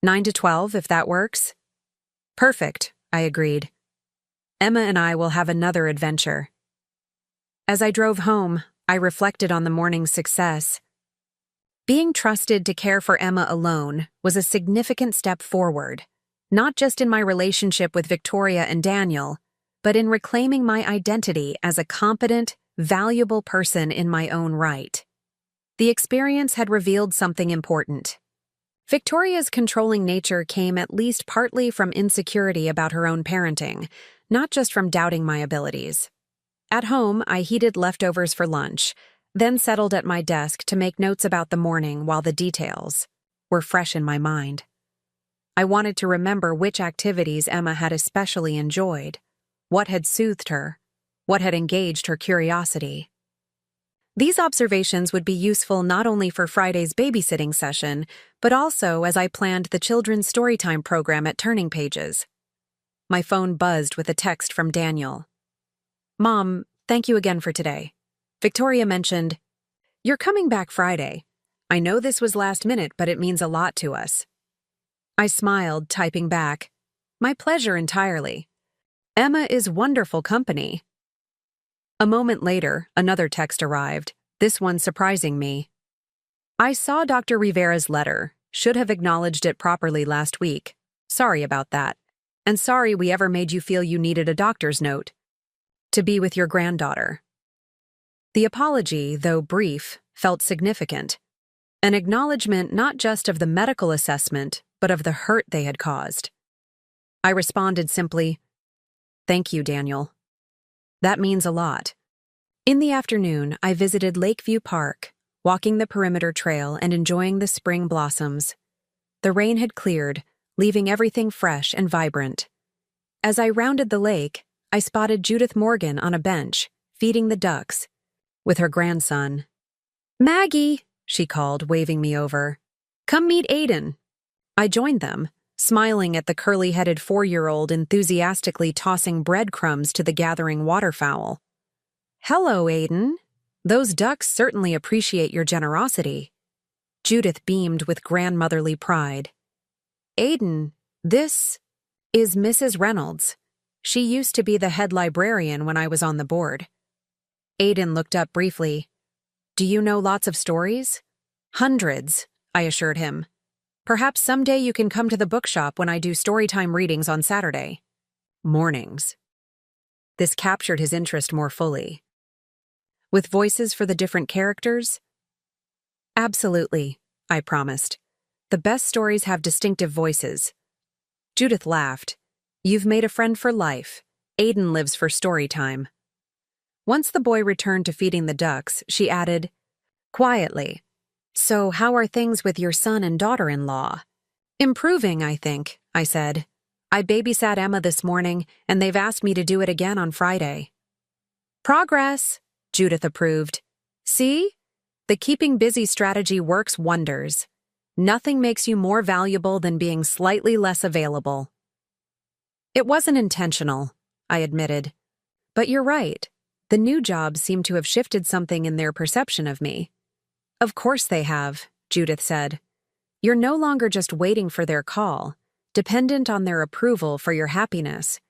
9 to 12, if that works. Perfect, I agreed. Emma and I will have another adventure. As I drove home, I reflected on the morning's success. Being trusted to care for Emma alone was a significant step forward, not just in my relationship with Victoria and Daniel, but in reclaiming my identity as a competent, valuable person in my own right. The experience had revealed something important. Victoria's controlling nature came at least partly from insecurity about her own parenting, not just from doubting my abilities. At home, I heated leftovers for lunch, then settled at my desk to make notes about the morning while the details were fresh in my mind. I wanted to remember which activities Emma had especially enjoyed, what had soothed her, what had engaged her curiosity. These observations would be useful not only for Friday's babysitting session, but also as I planned the children's storytime program at Turning Pages. My phone buzzed with a text from Daniel. "Mom, thank you again for today. Victoria mentioned, 'You're coming back Friday. I know this was last minute, but it means a lot to us.'" I smiled, typing back, "My pleasure entirely. Emma is wonderful company." A moment later, another text arrived, this one surprising me. "I saw Dr. Rivera's letter. Should have acknowledged it properly last week. Sorry about that. And sorry we ever made you feel you needed a doctor's note. To be with your granddaughter." The apology, though brief, felt significant. An acknowledgement not just of the medical assessment, but of the hurt they had caused. I responded simply, "Thank you, Daniel. That means a lot." In the afternoon, I visited Lakeview Park, walking the perimeter trail and enjoying the spring blossoms. The rain had cleared, leaving everything fresh and vibrant. As I rounded the lake, I spotted Judith Morgan on a bench, feeding the ducks, with her grandson. "Maggie," she called, waving me over. "Come meet Aiden." I joined them, smiling at the curly-headed 4-year-old enthusiastically tossing breadcrumbs to the gathering waterfowl. "Hello, Aiden. Those ducks certainly appreciate your generosity." Judith beamed with grandmotherly pride. "Aiden, this is Mrs. Reynolds. She used to be the head librarian when I was on the board." Aiden looked up briefly. "Do you know lots of stories?" "Hundreds," I assured him. "Perhaps someday you can come to the bookshop when I do storytime readings on Saturday mornings." This captured his interest more fully. "With voices for the different characters?" "Absolutely," I promised. "The best stories have distinctive voices." Judith laughed. "You've made a friend for life. Aiden lives for story time." Once the boy returned to feeding the ducks, she added, quietly, "So how are things with your son and daughter-in-law?" "Improving, I think," I said. "I babysat Emma this morning, and they've asked me to do it again on Friday." "Progress," Judith approved. "See? The keeping busy strategy works wonders. Nothing makes you more valuable than being slightly less available." "It wasn't intentional," I admitted. "But you're right. The new jobs seem to have shifted something in their perception of me." "Of course they have," Judith said. "You're no longer just waiting for their call, dependent on their approval for your happiness.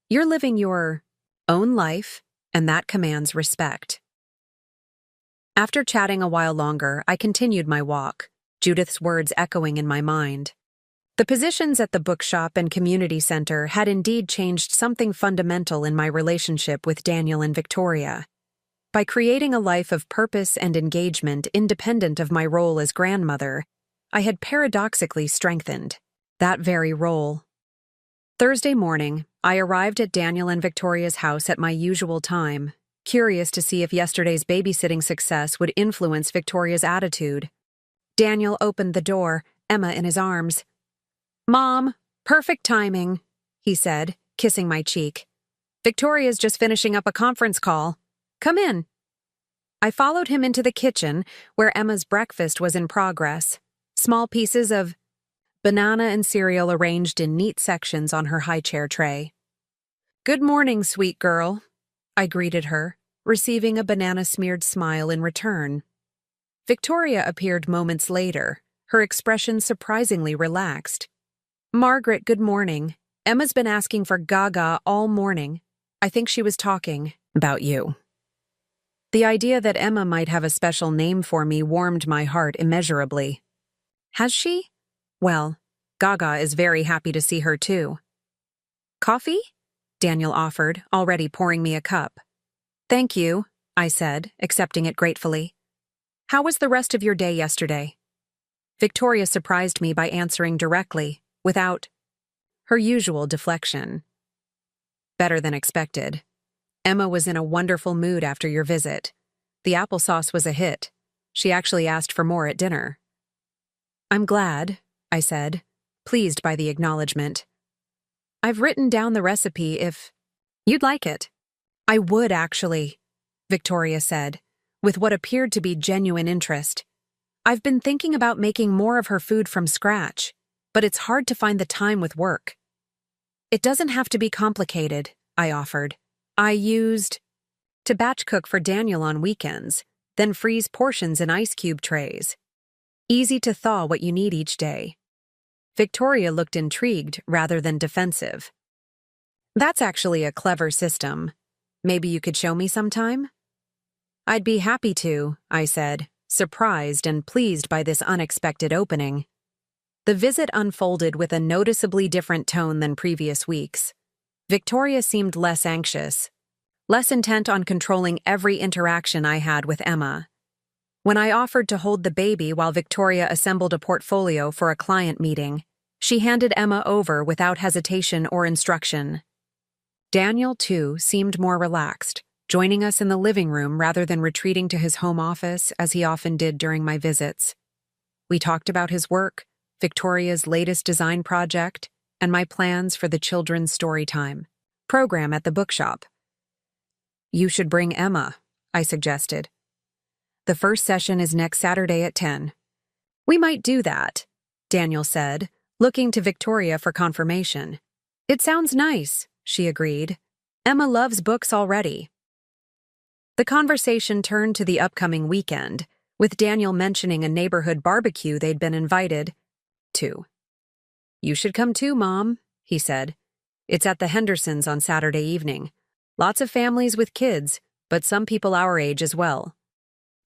You're living your own life, and that commands respect." After chatting a while longer, I continued my walk, Judith's words echoing in my mind. The positions at the bookshop and community center had indeed changed something fundamental in my relationship with Daniel and Victoria. By creating a life of purpose and engagement independent of my role as grandmother, I had paradoxically strengthened that very role. Thursday morning, I arrived at Daniel and Victoria's house at my usual time, curious to see if yesterday's babysitting success would influence Victoria's attitude. Daniel opened the door, Emma in his arms. "Mom, perfect timing," he said, kissing my cheek. "Victoria's just finishing up a conference call. Come in." I followed him into the kitchen, where Emma's breakfast was in progress. Small pieces of banana and cereal arranged in neat sections on her high-chair tray. "Good morning, sweet girl," I greeted her, receiving a banana-smeared smile in return. Victoria appeared moments later, her expression surprisingly relaxed. "Margaret, good morning. Emma's been asking for Gaga all morning. I think she was talking about you." The idea that Emma might have a special name for me warmed my heart immeasurably. "Has she? Well, Gaga is very happy to see her too." "Coffee?" Daniel offered, already pouring me a cup. "Thank you," I said, accepting it gratefully. "How was the rest of your day yesterday?" Victoria surprised me by answering directly, without her usual deflection. "Better than expected. Emma was in a wonderful mood after your visit. The applesauce was a hit. She actually asked for more at dinner." "I'm glad," I said, pleased by the acknowledgement. "I've written down the recipe if you'd like it." "I would, actually," Victoria said, with what appeared to be genuine interest. I've been thinking about making more of her food from scratch, but it's hard to find the time with work. It doesn't have to be complicated, I offered. I used to batch cook for Daniel on weekends, then freeze portions in ice cube trays. Easy to thaw what you need each day. Victoria looked intrigued rather than defensive. That's actually a clever system. Maybe you could show me sometime? I'd be happy to, I said, surprised and pleased by this unexpected opening. The visit unfolded with a noticeably different tone than previous weeks. Victoria seemed less anxious, less intent on controlling every interaction I had with Emma. When I offered to hold the baby while Victoria assembled a portfolio for a client meeting, she handed Emma over without hesitation or instruction. Daniel, too, seemed more relaxed, joining us in the living room rather than retreating to his home office as he often did during my visits. We talked about his work, Victoria's latest design project, and my plans for the children's storytime program at the bookshop. You should bring Emma, I suggested. The first session is next Saturday at 10. We might do that, Daniel said, looking to Victoria for confirmation. It sounds nice, she agreed. Emma loves books already. The conversation turned to the upcoming weekend, with Daniel mentioning a neighborhood barbecue they'd been invited to. You should come too, Mom, he said. It's at the Hendersons on Saturday evening. Lots of families with kids, but some people our age as well.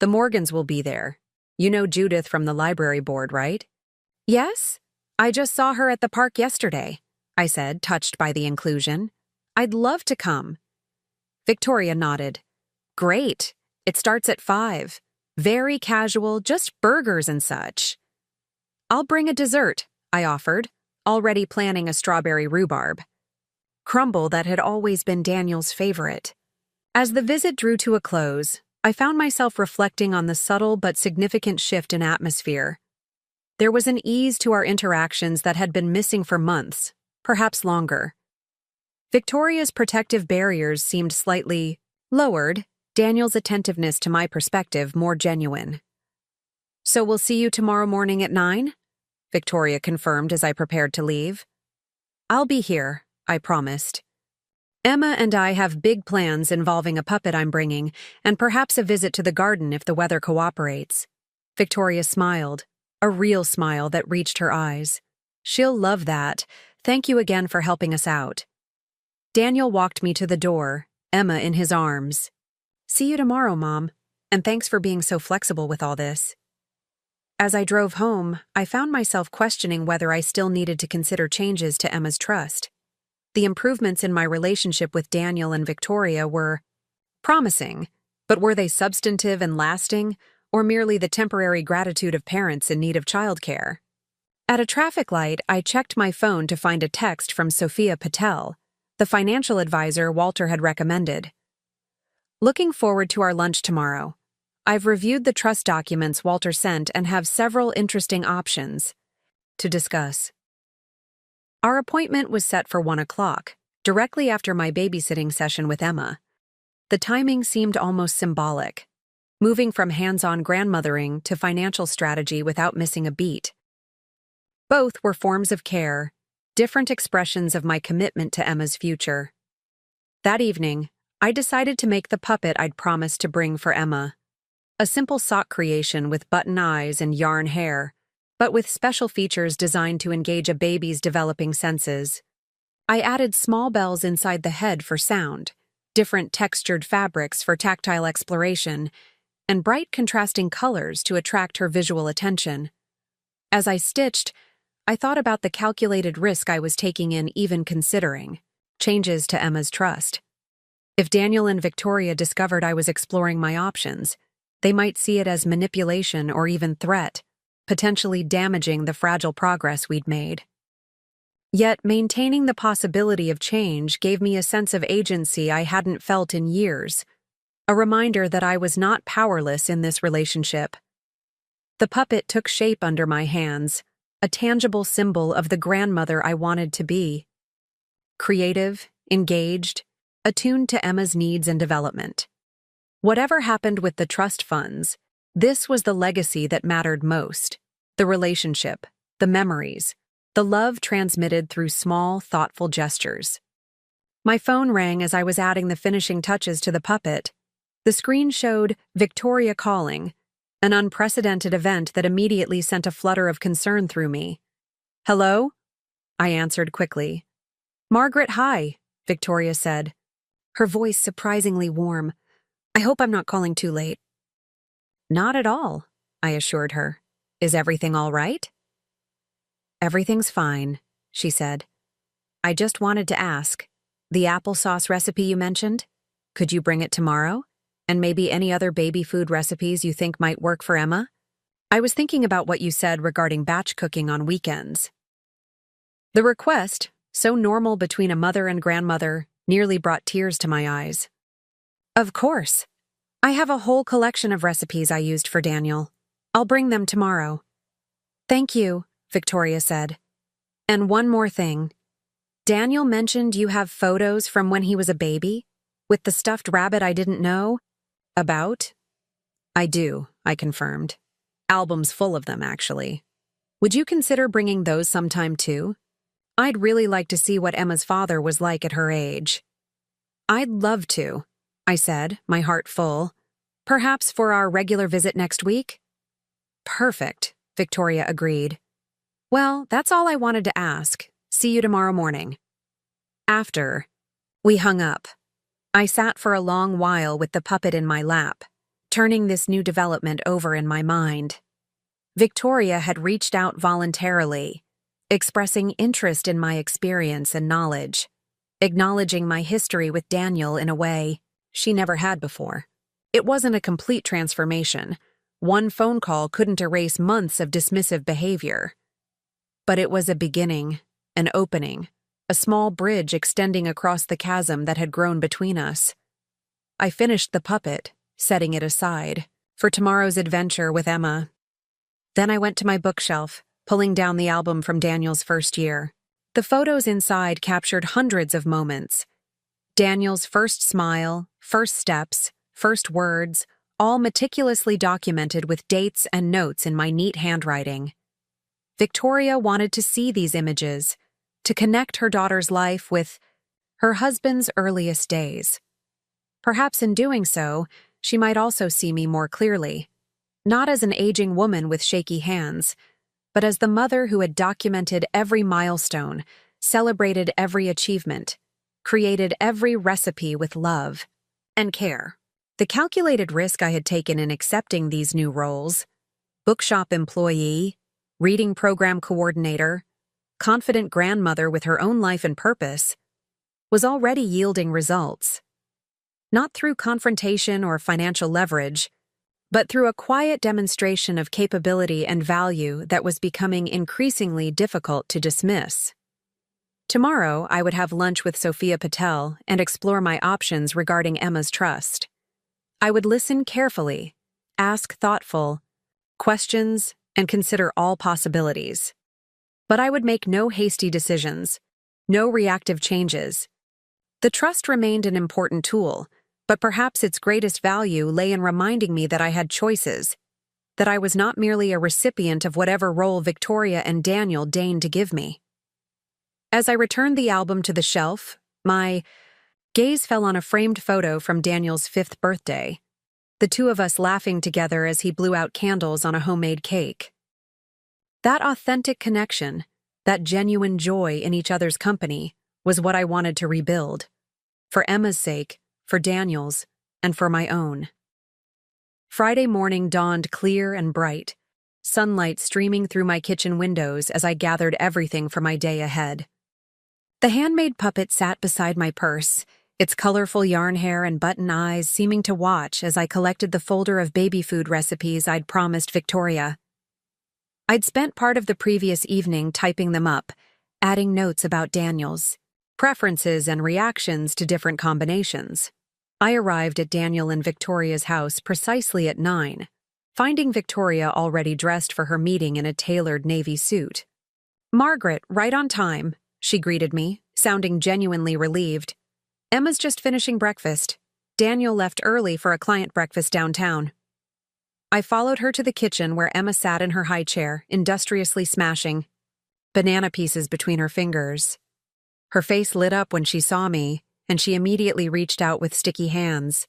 The Morgans will be there. You know Judith from the library board, right? Yes? I just saw her at the park yesterday, I said, touched by the inclusion. I'd love to come. Victoria nodded. Great. It starts at 5. Very casual, just burgers and such. I'll bring a dessert, I offered, already planning a strawberry rhubarb. Crumble that had always been Daniel's favorite. As the visit drew to a close, I found myself reflecting on the subtle but significant shift in atmosphere. There was an ease to our interactions that had been missing for months, perhaps longer. Victoria's protective barriers seemed slightly lowered, Daniel's attentiveness to my perspective more genuine. So we'll see you tomorrow morning at 9? Victoria confirmed as I prepared to leave. I'll be here, I promised. Emma and I have big plans involving a puppet I'm bringing, and perhaps a visit to the garden if the weather cooperates. Victoria smiled, a real smile that reached her eyes. She'll love that. Thank you again for helping us out. Daniel walked me to the door, Emma in his arms. See you tomorrow, Mom, and thanks for being so flexible with all this. As I drove home, I found myself questioning whether I still needed to consider changes to Emma's trust. The improvements in my relationship with Daniel and Victoria were promising, but were they substantive and lasting, or merely the temporary gratitude of parents in need of childcare? At a traffic light, I checked my phone to find a text from Sophia Patel, the financial advisor Walter had recommended. Looking forward to our lunch tomorrow. I've reviewed the trust documents Walter sent and have several interesting options to discuss. Our appointment was set for 1 o'clock, directly after my babysitting session with Emma. The timing seemed almost symbolic, moving from hands-on grandmothering to financial strategy without missing a beat. Both were forms of care, different expressions of my commitment to Emma's future. That evening, I decided to make the puppet I'd promised to bring for Emma. A simple sock creation with button eyes and yarn hair, but with special features designed to engage a baby's developing senses. I added small bells inside the head for sound, different textured fabrics for tactile exploration, and bright contrasting colors to attract her visual attention. As I stitched, I thought about the calculated risk I was taking in even considering changes to Emma's trust. If Daniel and Victoria discovered I was exploring my options, they might see it as manipulation or even threat, potentially damaging the fragile progress we'd made. Yet maintaining the possibility of change gave me a sense of agency I hadn't felt in years, a reminder that I was not powerless in this relationship. The puppet took shape under my hands, a tangible symbol of the grandmother I wanted to be. Creative, engaged, attuned to Emma's needs and development. Whatever happened with the trust funds, this was the legacy that mattered most. The relationship, the memories, the love transmitted through small, thoughtful gestures. My phone rang as I was adding the finishing touches to the puppet. The screen showed Victoria calling, an unprecedented event that immediately sent a flutter of concern through me. "Hello?" I answered quickly. "Margaret, hi," Victoria said, her voice surprisingly warm. "I hope I'm not calling too late." "Not at all," I assured her. "Is everything all right?" "Everything's fine," she said. "I just wanted to ask, the applesauce recipe you mentioned, could you bring it tomorrow? And maybe any other baby food recipes you think might work for Emma? I was thinking about what you said regarding batch cooking on weekends." The request, so normal between a mother and grandmother, nearly brought tears to my eyes. "Of course. I have a whole collection of recipes I used for Daniel. I'll bring them tomorrow." "Thank you," Victoria said. "And one more thing. Daniel mentioned you have photos from when he was a baby, with the stuffed rabbit I didn't know about?" "I do," I confirmed. "Albums full of them, actually. Would you consider bringing those sometime too? I'd really like to see what Emma's father was like at her age." "I'd love to," I said, my heart full. "Perhaps for our regular visit next week?" "Perfect," Victoria agreed. "Well, that's all I wanted to ask. See you tomorrow morning." After we hung up, I sat for a long while with the puppet in my lap, turning this new development over in my mind. Victoria had reached out voluntarily, expressing interest in my experience and knowledge, acknowledging my history with Daniel in a way she never had before. It wasn't a complete transformation. One phone call couldn't erase months of dismissive behavior. But it was a beginning, an opening, a small bridge extending across the chasm that had grown between us. I finished the puppet, setting it aside, for tomorrow's adventure with Emma. Then I went to my bookshelf, pulling down the album from Daniel's first year. The photos inside captured hundreds of moments. Daniel's first smile, first steps, first words, all meticulously documented with dates and notes in my neat handwriting. Victoria wanted to see these images, to connect her daughter's life with her husband's earliest days. Perhaps in doing so, she might also see me more clearly, not as an aging woman with shaky hands, but as the mother who had documented every milestone, celebrated every achievement, created every recipe with love and care. The calculated risk I had taken in accepting these new roles, bookshop employee, reading program coordinator, confident grandmother with her own life and purpose, was already yielding results. Not through confrontation or financial leverage, but through a quiet demonstration of capability and value that was becoming increasingly difficult to dismiss. Tomorrow, I would have lunch with Sophia Patel and explore my options regarding Emma's trust. I would listen carefully, ask thoughtful questions, and consider all possibilities. But I would make no hasty decisions, no reactive changes. The trust remained an important tool, but perhaps its greatest value lay in reminding me that I had choices, that I was not merely a recipient of whatever role Victoria and Daniel deigned to give me. As I returned the album to the shelf, my gaze fell on a framed photo from Daniel's 5th birthday, the two of us laughing together as he blew out candles on a homemade cake. That authentic connection, that genuine joy in each other's company, was what I wanted to rebuild, for Emma's sake, for Daniel's, and for my own. Friday morning dawned clear and bright, sunlight streaming through my kitchen windows as I gathered everything for my day ahead. The handmade puppet sat beside my purse, its colorful yarn hair and button eyes seeming to watch as I collected the folder of baby food recipes I'd promised Victoria. I'd spent part of the previous evening typing them up, adding notes about Daniel's preferences and reactions to different combinations. I arrived at Daniel and Victoria's house precisely at 9, finding Victoria already dressed for her meeting in a tailored navy suit. "Margaret, right on time," she greeted me, sounding genuinely relieved. "Emma's just finishing breakfast. Daniel left early for a client breakfast downtown. I followed her to the kitchen where Emma sat in her high chair, industriously smashing banana pieces between her fingers. Her face lit up when she saw me, and she immediately reached out with sticky hands.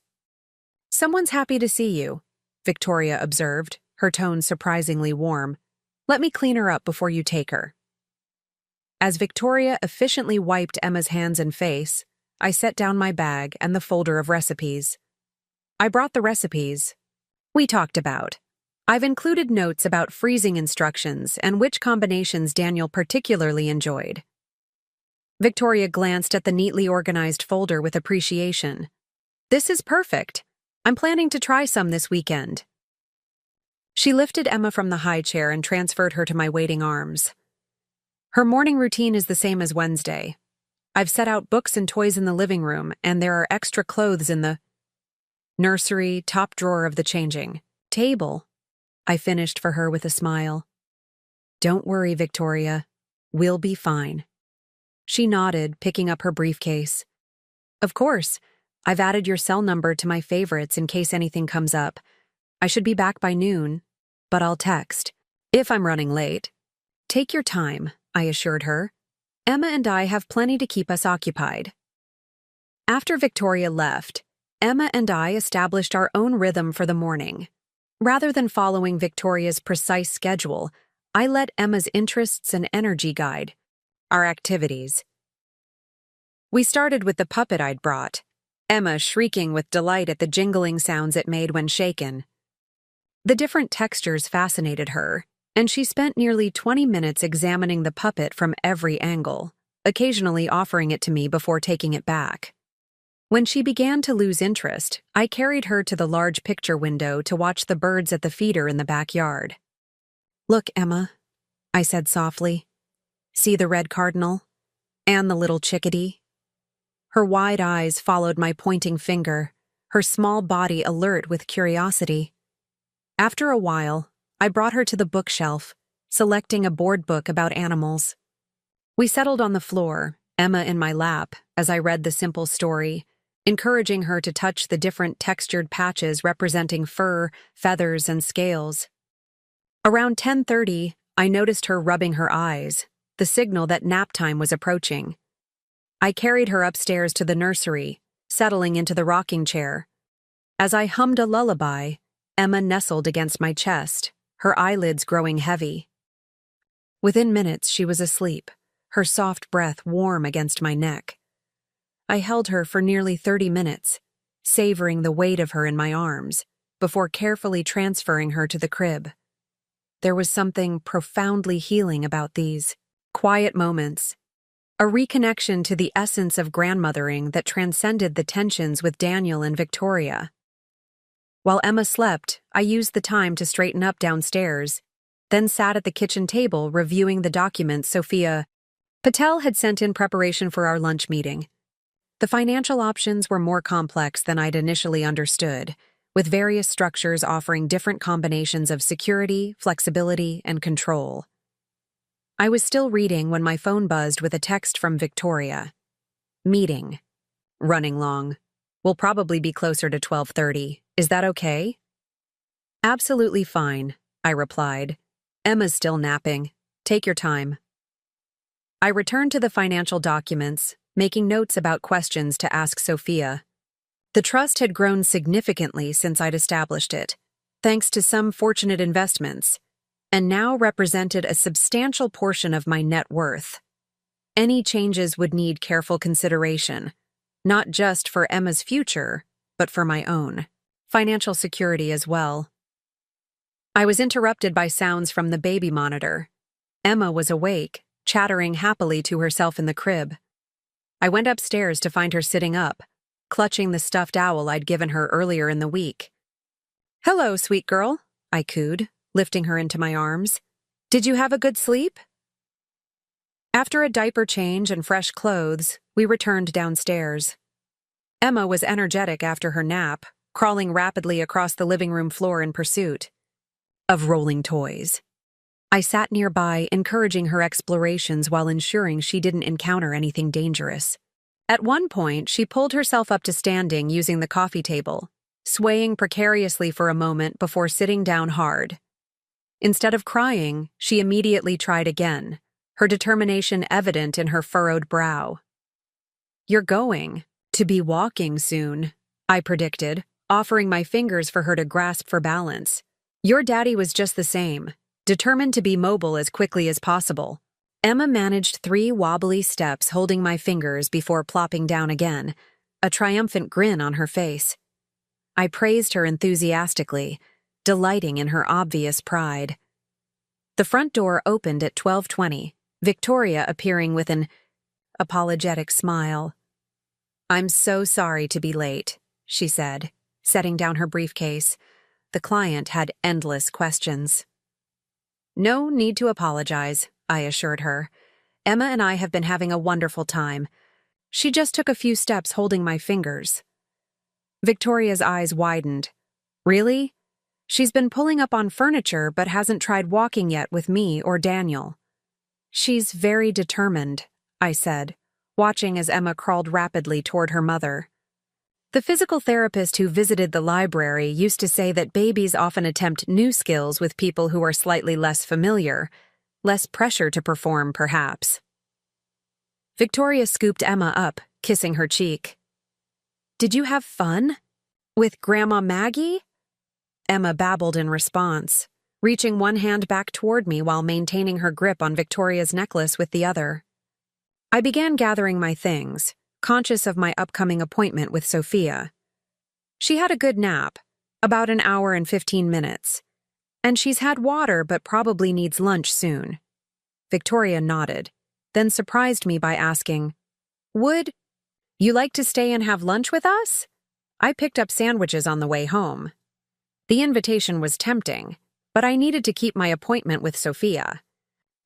"Someone's happy to see you," Victoria observed, her tone surprisingly warm. "Let me clean her up before you take her." As Victoria efficiently wiped Emma's hands and face, I set down my bag and the folder of recipes. I brought the recipes we talked about. I've included notes about freezing instructions and which combinations Daniel particularly enjoyed. Victoria glanced at the neatly organized folder with appreciation. "This is perfect. I'm planning to try some this weekend." She lifted Emma from the high chair and transferred her to my waiting arms. "Her morning routine is the same as Wednesday. I've set out books and toys in the living room, and there are extra clothes in the nursery top drawer of the changing table," I finished for her with a smile. "Don't worry, Victoria. We'll be fine." She nodded, picking up her briefcase. "Of course. I've added your cell number to my favorites in case anything comes up. I should be back by noon, but I'll text if I'm running late." "Take your time," I assured her. "Emma and I have plenty to keep us occupied." After Victoria left, Emma and I established our own rhythm for the morning. Rather than following Victoria's precise schedule, I let Emma's interests and energy guide our activities. We started with the puppet I'd brought, Emma shrieking with delight at the jingling sounds it made when shaken. The different textures fascinated her, and she spent nearly 20 minutes examining the puppet from every angle, occasionally offering it to me before taking it back. When she began to lose interest, I carried her to the large picture window to watch the birds at the feeder in the backyard. "Look, Emma," I said softly. "See the red cardinal? And the little chickadee?" Her wide eyes followed my pointing finger, her small body alert with curiosity. After a while, I brought her to the bookshelf, selecting a board book about animals. We settled on the floor, Emma in my lap, as I read the simple story, encouraging her to touch the different textured patches representing fur, feathers, and scales. Around 10:30, I noticed her rubbing her eyes, the signal that nap time was approaching. I carried her upstairs to the nursery, settling into the rocking chair. As I hummed a lullaby, Emma nestled against my chest, her eyelids growing heavy. Within minutes, she was asleep, her soft breath warm against my neck. I held her for nearly 30 minutes, savoring the weight of her in my arms, before carefully transferring her to the crib. There was something profoundly healing about these quiet moments, a reconnection to the essence of grandmothering that transcended the tensions with Daniel and Victoria. While Emma slept, I used the time to straighten up downstairs, then sat at the kitchen table reviewing the documents Sophia Patel had sent in preparation for our lunch meeting. The financial options were more complex than I'd initially understood, with various structures offering different combinations of security, flexibility, and control. I was still reading when my phone buzzed with a text from Victoria. "Meeting. Running long. We'll probably be closer to 12:30. Is that okay?" "Absolutely fine," I replied. "Emma's still napping. Take your time." I returned to the financial documents, making notes about questions to ask Sophia. The trust had grown significantly since I'd established it, thanks to some fortunate investments, and now represented a substantial portion of my net worth. Any changes would need careful consideration, not just for Emma's future, but for my own financial security as well. I was interrupted by sounds from the baby monitor. Emma was awake, chattering happily to herself in the crib. I went upstairs to find her sitting up, clutching the stuffed owl I'd given her earlier in the week. "Hello, sweet girl," I cooed, lifting her into my arms. "Did you have a good sleep?" After a diaper change and fresh clothes, we returned downstairs. Emma was energetic after her nap, crawling rapidly across the living room floor in pursuit of rolling toys. I sat nearby, encouraging her explorations while ensuring she didn't encounter anything dangerous. At one point, she pulled herself up to standing using the coffee table, swaying precariously for a moment before sitting down hard. Instead of crying, she immediately tried again, her determination evident in her furrowed brow. "You're going to be walking soon," I predicted, offering my fingers for her to grasp for balance. "Your daddy was just the same, determined to be mobile as quickly as possible." Emma managed 3 wobbly steps holding my fingers before plopping down again, a triumphant grin on her face. I praised her enthusiastically, delighting in her obvious pride. The front door opened at 12:20, Victoria appearing with an apologetic smile. "I'm so sorry to be late," she said, setting down her briefcase. The client had endless questions. "No need to apologize," I assured her. "Emma and I have been having a wonderful time. She just took a few steps holding my fingers." Victoria's eyes widened. "Really? She's been pulling up on furniture but hasn't tried walking yet with me or Daniel." "She's very determined," I said, watching as Emma crawled rapidly toward her mother. The physical therapist who visited the library used to say that babies often attempt new skills with people who are slightly less familiar, less pressure to perform, perhaps. Victoria scooped Emma up, kissing her cheek. "Did you have fun? With Grandma Maggie?" Emma babbled in response, reaching one hand back toward me while maintaining her grip on Victoria's necklace with the other. I began gathering my things, conscious of my upcoming appointment with Sophia. She had a good nap, about an hour and 15 minutes, and she's had water but probably needs lunch soon. Victoria nodded, then surprised me by asking, "Would you like to stay and have lunch with us?" I picked up sandwiches on the way home. The invitation was tempting, but I needed to keep my appointment with Sophia.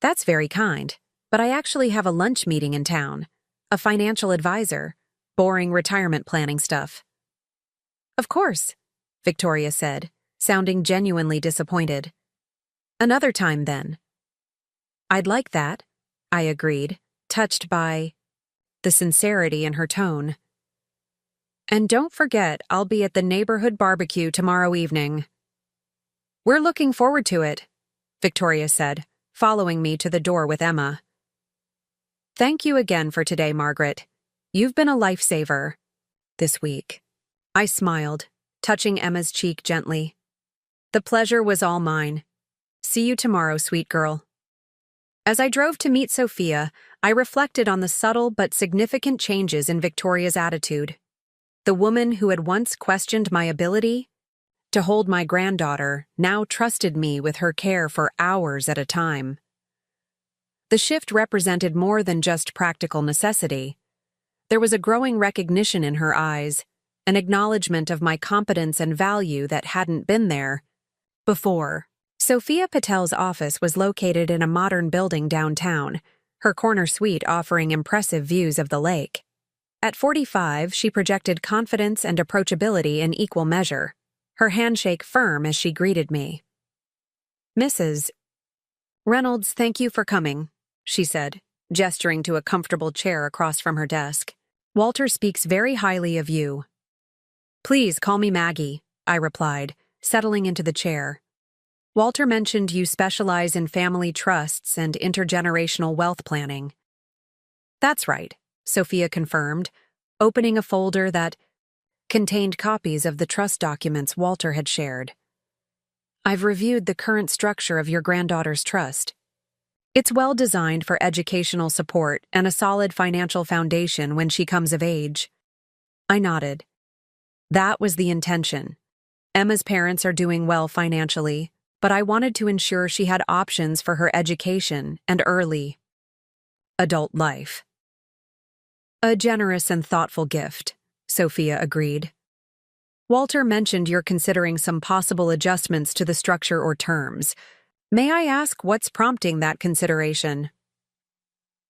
"That's very kind, but I actually have a lunch meeting in town. A financial advisor. Boring retirement planning stuff." "Of course," Victoria said, sounding genuinely disappointed. "Another time, then." "I'd like that," I agreed, touched by the sincerity in her tone. "And don't forget, I'll be at the neighborhood barbecue tomorrow evening." "We're looking forward to it," Victoria said, following me to the door with Emma. "Thank you again for today, Margaret. You've been a lifesaver this week." I smiled, touching Emma's cheek gently. "The pleasure was all mine. See you tomorrow, sweet girl." As I drove to meet Sophia, I reflected on the subtle but significant changes in Victoria's attitude. The woman who had once questioned my ability to hold my granddaughter now trusted me with her care for hours at a time. The shift represented more than just practical necessity. There was a growing recognition in her eyes, an acknowledgement of my competence and value that hadn't been there before. Sophia Patel's office was located in a modern building downtown, her corner suite offering impressive views of the lake. At 45, she projected confidence and approachability in equal measure, her handshake firm as she greeted me. "Mrs. Reynolds, thank you for coming," she said, gesturing to a comfortable chair across from her desk. "Walter speaks very highly of you." "Please call me Maggie," I replied, settling into the chair. "Walter mentioned you specialize in family trusts and intergenerational wealth planning." "That's right," Sophia confirmed, opening a folder that contained copies of the trust documents Walter had shared. "I've reviewed the current structure of your granddaughter's trust. It's well designed for educational support and a solid financial foundation when she comes of age." I nodded. That was the intention. Emma's parents are doing well financially, but I wanted to ensure she had options for her education and early adult life. "A generous and thoughtful gift," Sophia agreed. "Walter mentioned you're considering some possible adjustments to the structure or terms. May I ask what's prompting that consideration?"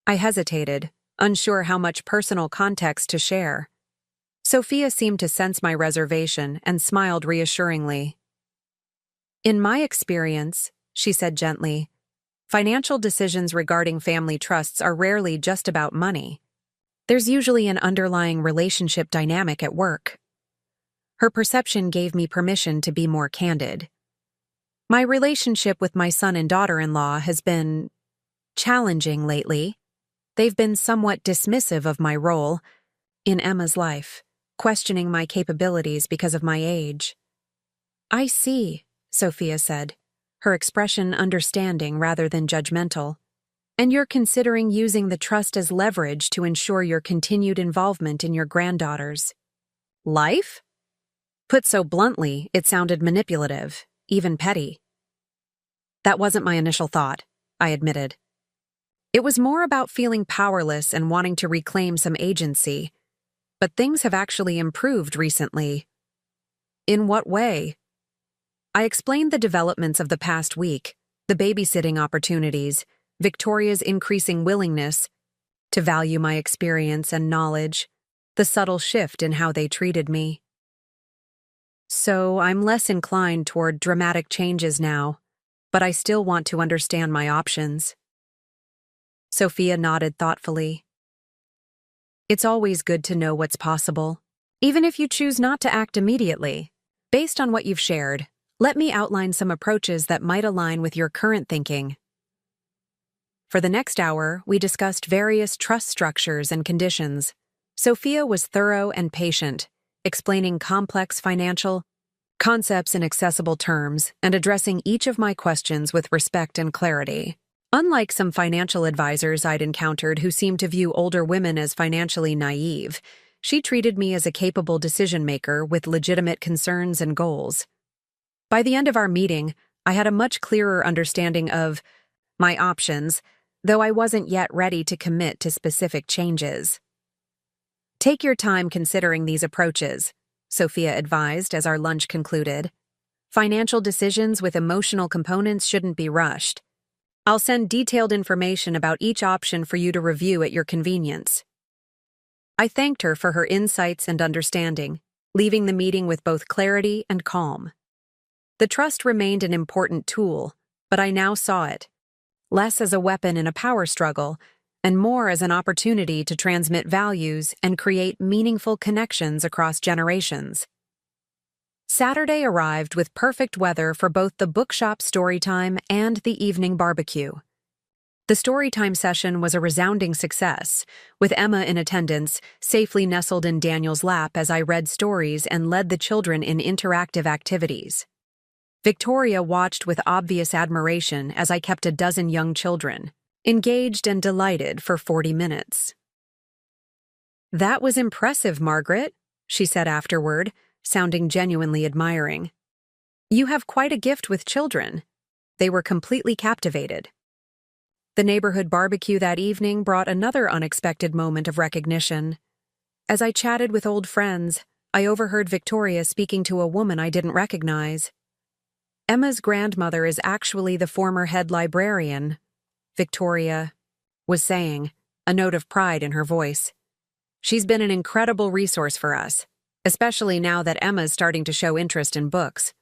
I hesitated, unsure how much personal context to share. Sophia seemed to sense my reservation and smiled reassuringly. "In my experience," she said gently, "financial decisions regarding family trusts are rarely just about money. There's usually an underlying relationship dynamic at work. Her perception gave me permission to be more candid. My relationship with my son and daughter-in-law has been challenging lately. They've been somewhat dismissive of my role in Emma's life, questioning my capabilities because of my age. "I see," Sophia said, her expression understanding rather than judgmental. "And you're considering using the trust as leverage to ensure your continued involvement in your granddaughter's life?" Put so bluntly, it sounded manipulative, even petty. "That wasn't my initial thought," I admitted. "It was more about feeling powerless and wanting to reclaim some agency. But things have actually improved recently." "In what way?" I explained the developments of the past week, the babysitting opportunities, Victoria's increasing willingness to value my experience and knowledge, the subtle shift in how they treated me. "So I'm less inclined toward dramatic changes now, but I still want to understand my options." Sophia nodded thoughtfully. "It's always good to know what's possible, even if you choose not to act immediately. Based on what you've shared, let me outline some approaches that might align with your current thinking." For the next hour, we discussed various trust structures and conditions. Sophia was thorough and patient, explaining complex financial concepts in accessible terms and addressing each of my questions with respect and clarity. Unlike some financial advisors I'd encountered who seemed to view older women as financially naive, she treated me as a capable decision-maker with legitimate concerns and goals. By the end of our meeting, I had a much clearer understanding of my options, though I wasn't yet ready to commit to specific changes. "Take your time considering these approaches," Sophia advised as our lunch concluded. "Financial decisions with emotional components shouldn't be rushed. I'll send detailed information about each option for you to review at your convenience." I thanked her for her insights and understanding, leaving the meeting with both clarity and calm. The trust remained an important tool, but I now saw it less as a weapon in a power struggle and more as an opportunity to transmit values and create meaningful connections across generations. Saturday arrived with perfect weather for both the bookshop storytime and the evening barbecue. The storytime session was a resounding success, with Emma in attendance, safely nestled in Daniel's lap as I read stories and led the children in interactive activities. Victoria watched with obvious admiration as I kept a dozen young children engaged and delighted for 40 minutes. "That was impressive, Margaret," she said afterward, sounding genuinely admiring. "You have quite a gift with children." They were completely captivated. The neighborhood barbecue that evening brought another unexpected moment of recognition. As I chatted with old friends, I overheard Victoria speaking to a woman I didn't recognize. "Emma's grandmother is actually the former head librarian," Victoria was saying, a note of pride in her voice. "She's been an incredible resource for us, especially now that Emma's starting to show interest in books.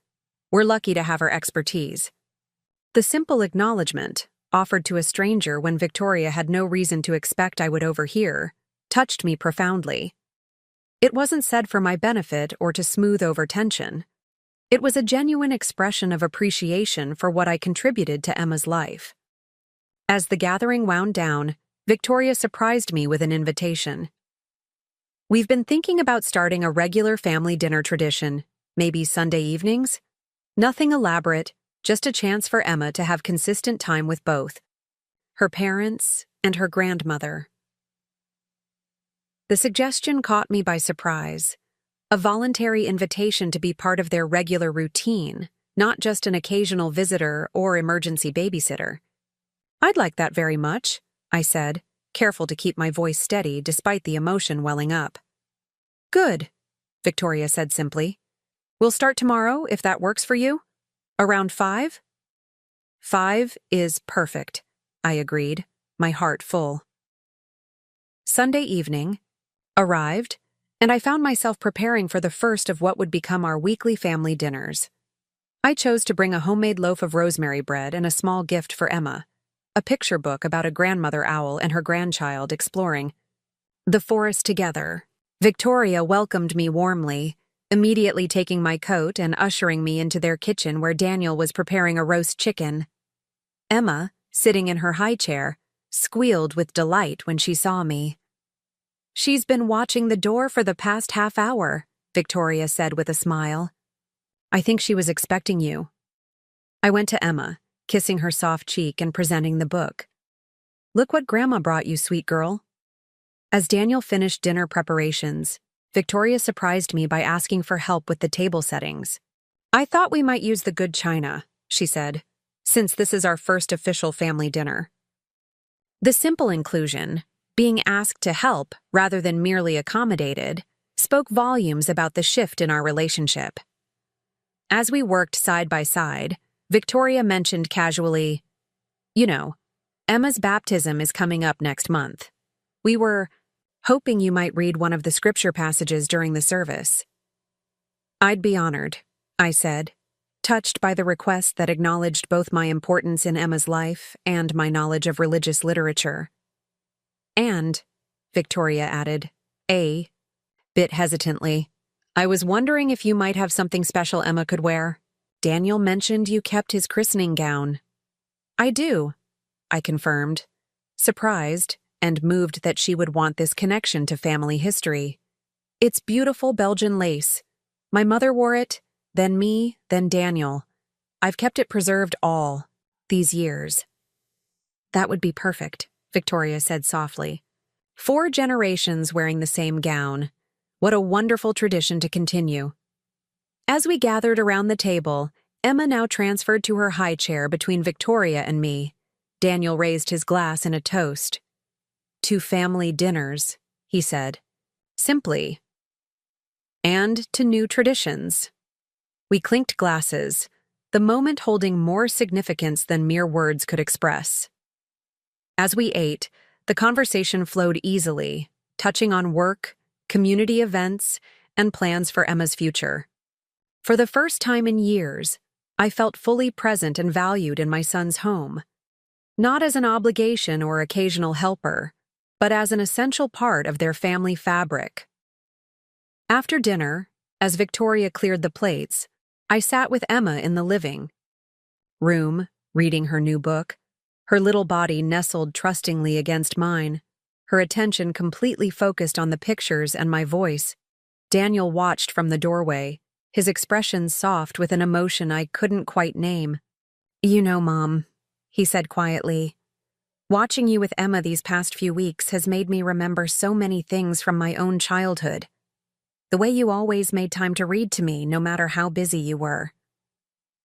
We're lucky to have her expertise." The simple acknowledgement, offered to a stranger when Victoria had no reason to expect I would overhear, touched me profoundly. It wasn't said for my benefit or to smooth over tension. It was a genuine expression of appreciation for what I contributed to Emma's life. As the gathering wound down, Victoria surprised me with an invitation. "We've been thinking about starting a regular family dinner tradition, maybe Sunday evenings? Nothing elaborate, just a chance for Emma to have consistent time with both her parents and her grandmother." The suggestion caught me by surprise. A voluntary invitation to be part of their regular routine, not just an occasional visitor or emergency babysitter. "I'd like that very much," I said, careful to keep my voice steady despite the emotion welling up. "Good," Victoria said simply. "We'll start tomorrow if that works for you. Around 5? 5 is perfect," I agreed, my heart full. Sunday evening arrived, and I found myself preparing for the first of what would become our weekly family dinners. I chose to bring a homemade loaf of rosemary bread and a small gift for Emma, a picture book about a grandmother owl and her grandchild exploring The forest together. Victoria welcomed me warmly, immediately taking my coat and ushering me into their kitchen where Daniel was preparing a roast chicken. Emma, sitting in her high chair, squealed with delight when she saw me. "She's been watching the door for the past half hour," Victoria said with a smile. "I think she was expecting you." I went to Emma, kissing her soft cheek and presenting the book. "Look what Grandma brought you, sweet girl." As Daniel finished dinner preparations, Victoria surprised me by asking for help with the table settings. "I thought we might use the good china," she said, "since this is our first official family dinner." The simple inclusion, being asked to help rather than merely accommodated, spoke volumes about the shift in our relationship. As we worked side by side, Victoria mentioned casually, "You know, Emma's baptism is coming up next month. We were hoping you might read one of the scripture passages during the service." "I'd be honored," I said, touched by the request that acknowledged both my importance in Emma's life and my knowledge of religious literature. "And," Victoria added, a bit hesitantly, "I was wondering if you might have something special Emma could wear. Daniel mentioned you kept his christening gown." "I do," I confirmed, surprised and moved that she would want this connection to family history. "It's beautiful Belgian lace. My mother wore it, then me, then Daniel. I've kept it preserved all these years." "That would be perfect," Victoria said softly. 4 generations wearing the same gown. What a wonderful tradition to continue. As we gathered around the table, Emma now transferred to her high chair between Victoria and me. Daniel raised his glass in a toast. "To family dinners," he said, simply. "And to new traditions." We clinked glasses, the moment holding more significance than mere words could express. As we ate, the conversation flowed easily, touching on work, community events, and plans for Emma's future. For the first time in years, I felt fully present and valued in my son's home. Not as an obligation or occasional helper, but as an essential part of their family fabric. After dinner, as Victoria cleared the plates, I sat with Emma in the living room, reading her new book, her little body nestled trustingly against mine, her attention completely focused on the pictures and my voice. Daniel watched from the doorway, his expression soft with an emotion I couldn't quite name. "You know, Mom," he said quietly, "watching you with Emma these past few weeks has made me remember so many things from my own childhood. The way you always made time to read to me, no matter how busy you were.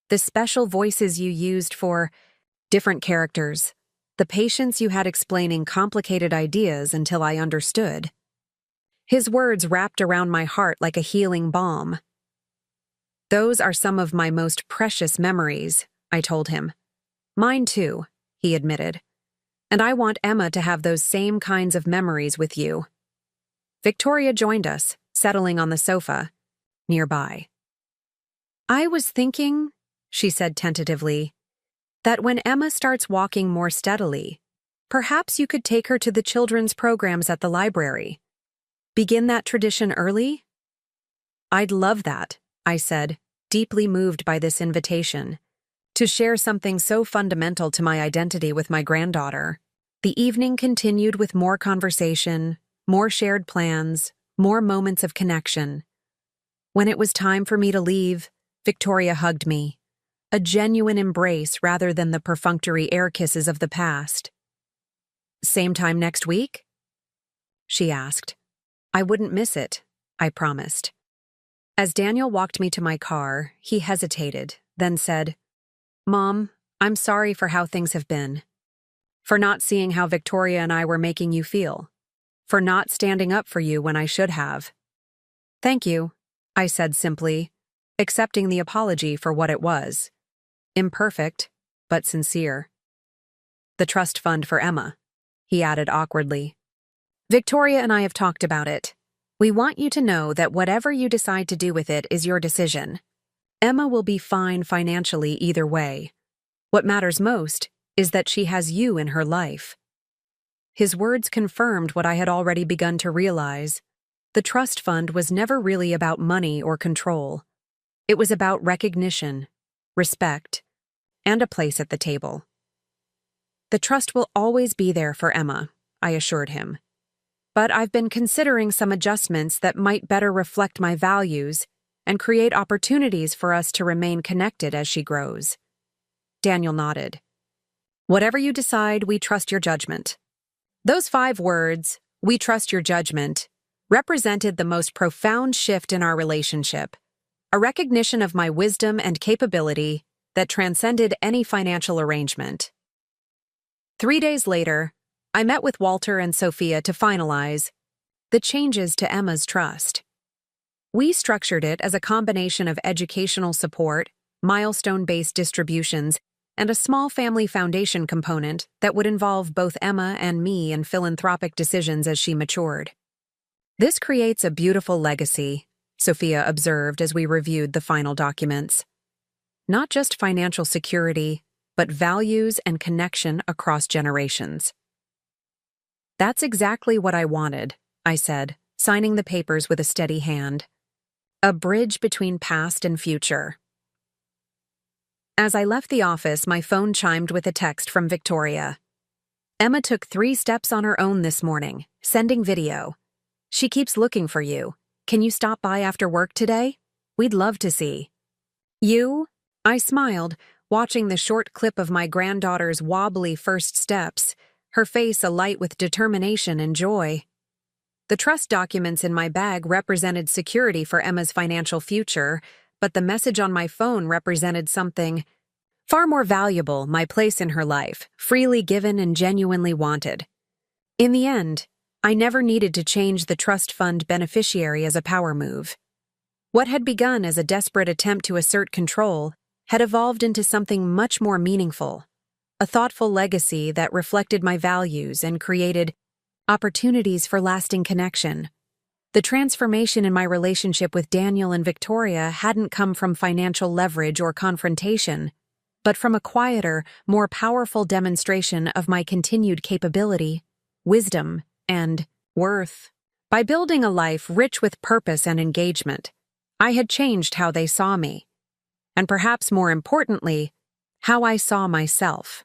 The special voices you used for different characters. The patience you had explaining complicated ideas until I understood." His words wrapped around my heart like a healing balm. "Those are some of my most precious memories," I told him. "Mine too," he admitted. "And I want Emma to have those same kinds of memories with you." Victoria joined us, settling on the sofa nearby. "I was thinking," she said tentatively, "that when Emma starts walking more steadily, perhaps you could take her to the children's programs at the library. Begin that tradition early?" "I'd love that," I said, deeply moved by this invitation. To share something so fundamental to my identity with my granddaughter. The evening continued with more conversation, more shared plans, more moments of connection. When it was time for me to leave, Victoria hugged me. A genuine embrace rather than the perfunctory air kisses of the past. "Same time next week?" she asked. "I wouldn't miss it," I promised. As Daniel walked me to my car, he hesitated, then said, "Mom, I'm sorry for how things have been. For not seeing how Victoria and I were making you feel. For not standing up for you when I should have." "Thank you," I said simply, accepting the apology for what it was. Imperfect, but sincere. "The trust fund for Emma," he added awkwardly. "Victoria and I have talked about it. We want you to know that whatever you decide to do with it is your decision. Emma will be fine financially either way. What matters most is that she has you in her life." His words confirmed what I had already begun to realize. The trust fund was never really about money or control. It was about recognition, respect, and a place at the table. The trust will always be there for Emma, I assured him. But I've been considering some adjustments that might better reflect my values and create opportunities for us to remain connected as she grows. Daniel nodded. Whatever you decide, we trust your judgment. Those 5 words, we trust your judgment, represented the most profound shift in our relationship, a recognition of my wisdom and capability that transcended any financial arrangement. 3 days later, I met with Walter and Sophia to finalize the changes to Emma's trust. We structured it as a combination of educational support, milestone-based distributions, and a small family foundation component that would involve both Emma and me in philanthropic decisions as she matured. This creates a beautiful legacy, Sophia observed as we reviewed the final documents. Not just financial security, but values and connection across generations. That's exactly what I wanted, I said, signing the papers with a steady hand. A bridge between past and future. As I left the office, my phone chimed with a text from Victoria. Emma took 3 steps on her own this morning, sending video. She keeps looking for you. Can you stop by after work today? We'd love to see. You? I smiled, watching the short clip of my granddaughter's wobbly first steps, her face alight with determination and joy. The trust documents in my bag represented security for Emma's financial future, but the message on my phone represented something far more valuable, my place in her life, freely given and genuinely wanted. In the end, I never needed to change the trust fund beneficiary as a power move. What had begun as a desperate attempt to assert control had evolved into something much more meaningful, a thoughtful legacy that reflected my values and created opportunities for lasting connection. The transformation in my relationship with Daniel and Victoria hadn't come from financial leverage or confrontation, but from a quieter, more powerful demonstration of my continued capability, wisdom, and worth. By building a life rich with purpose and engagement, I had changed how they saw me, and perhaps more importantly, how I saw myself.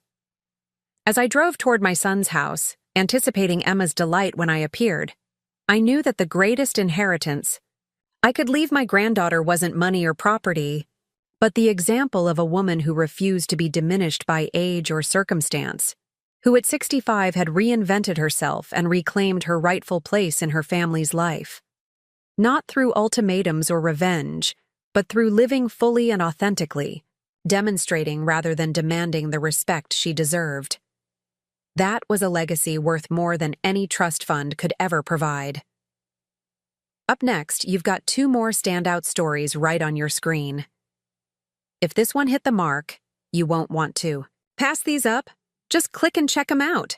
As I drove toward my son's house, anticipating Emma's delight when I appeared, I knew that the greatest inheritance I could leave my granddaughter wasn't money or property, but the example of a woman who refused to be diminished by age or circumstance, who at 65 had reinvented herself and reclaimed her rightful place in her family's life. Not through ultimatums or revenge, but through living fully and authentically, demonstrating rather than demanding the respect she deserved. That was a legacy worth more than any trust fund could ever provide. Up next, you've got 2 more standout stories right on your screen. If this one hit the mark, you won't want to pass these up. Just click and check them out.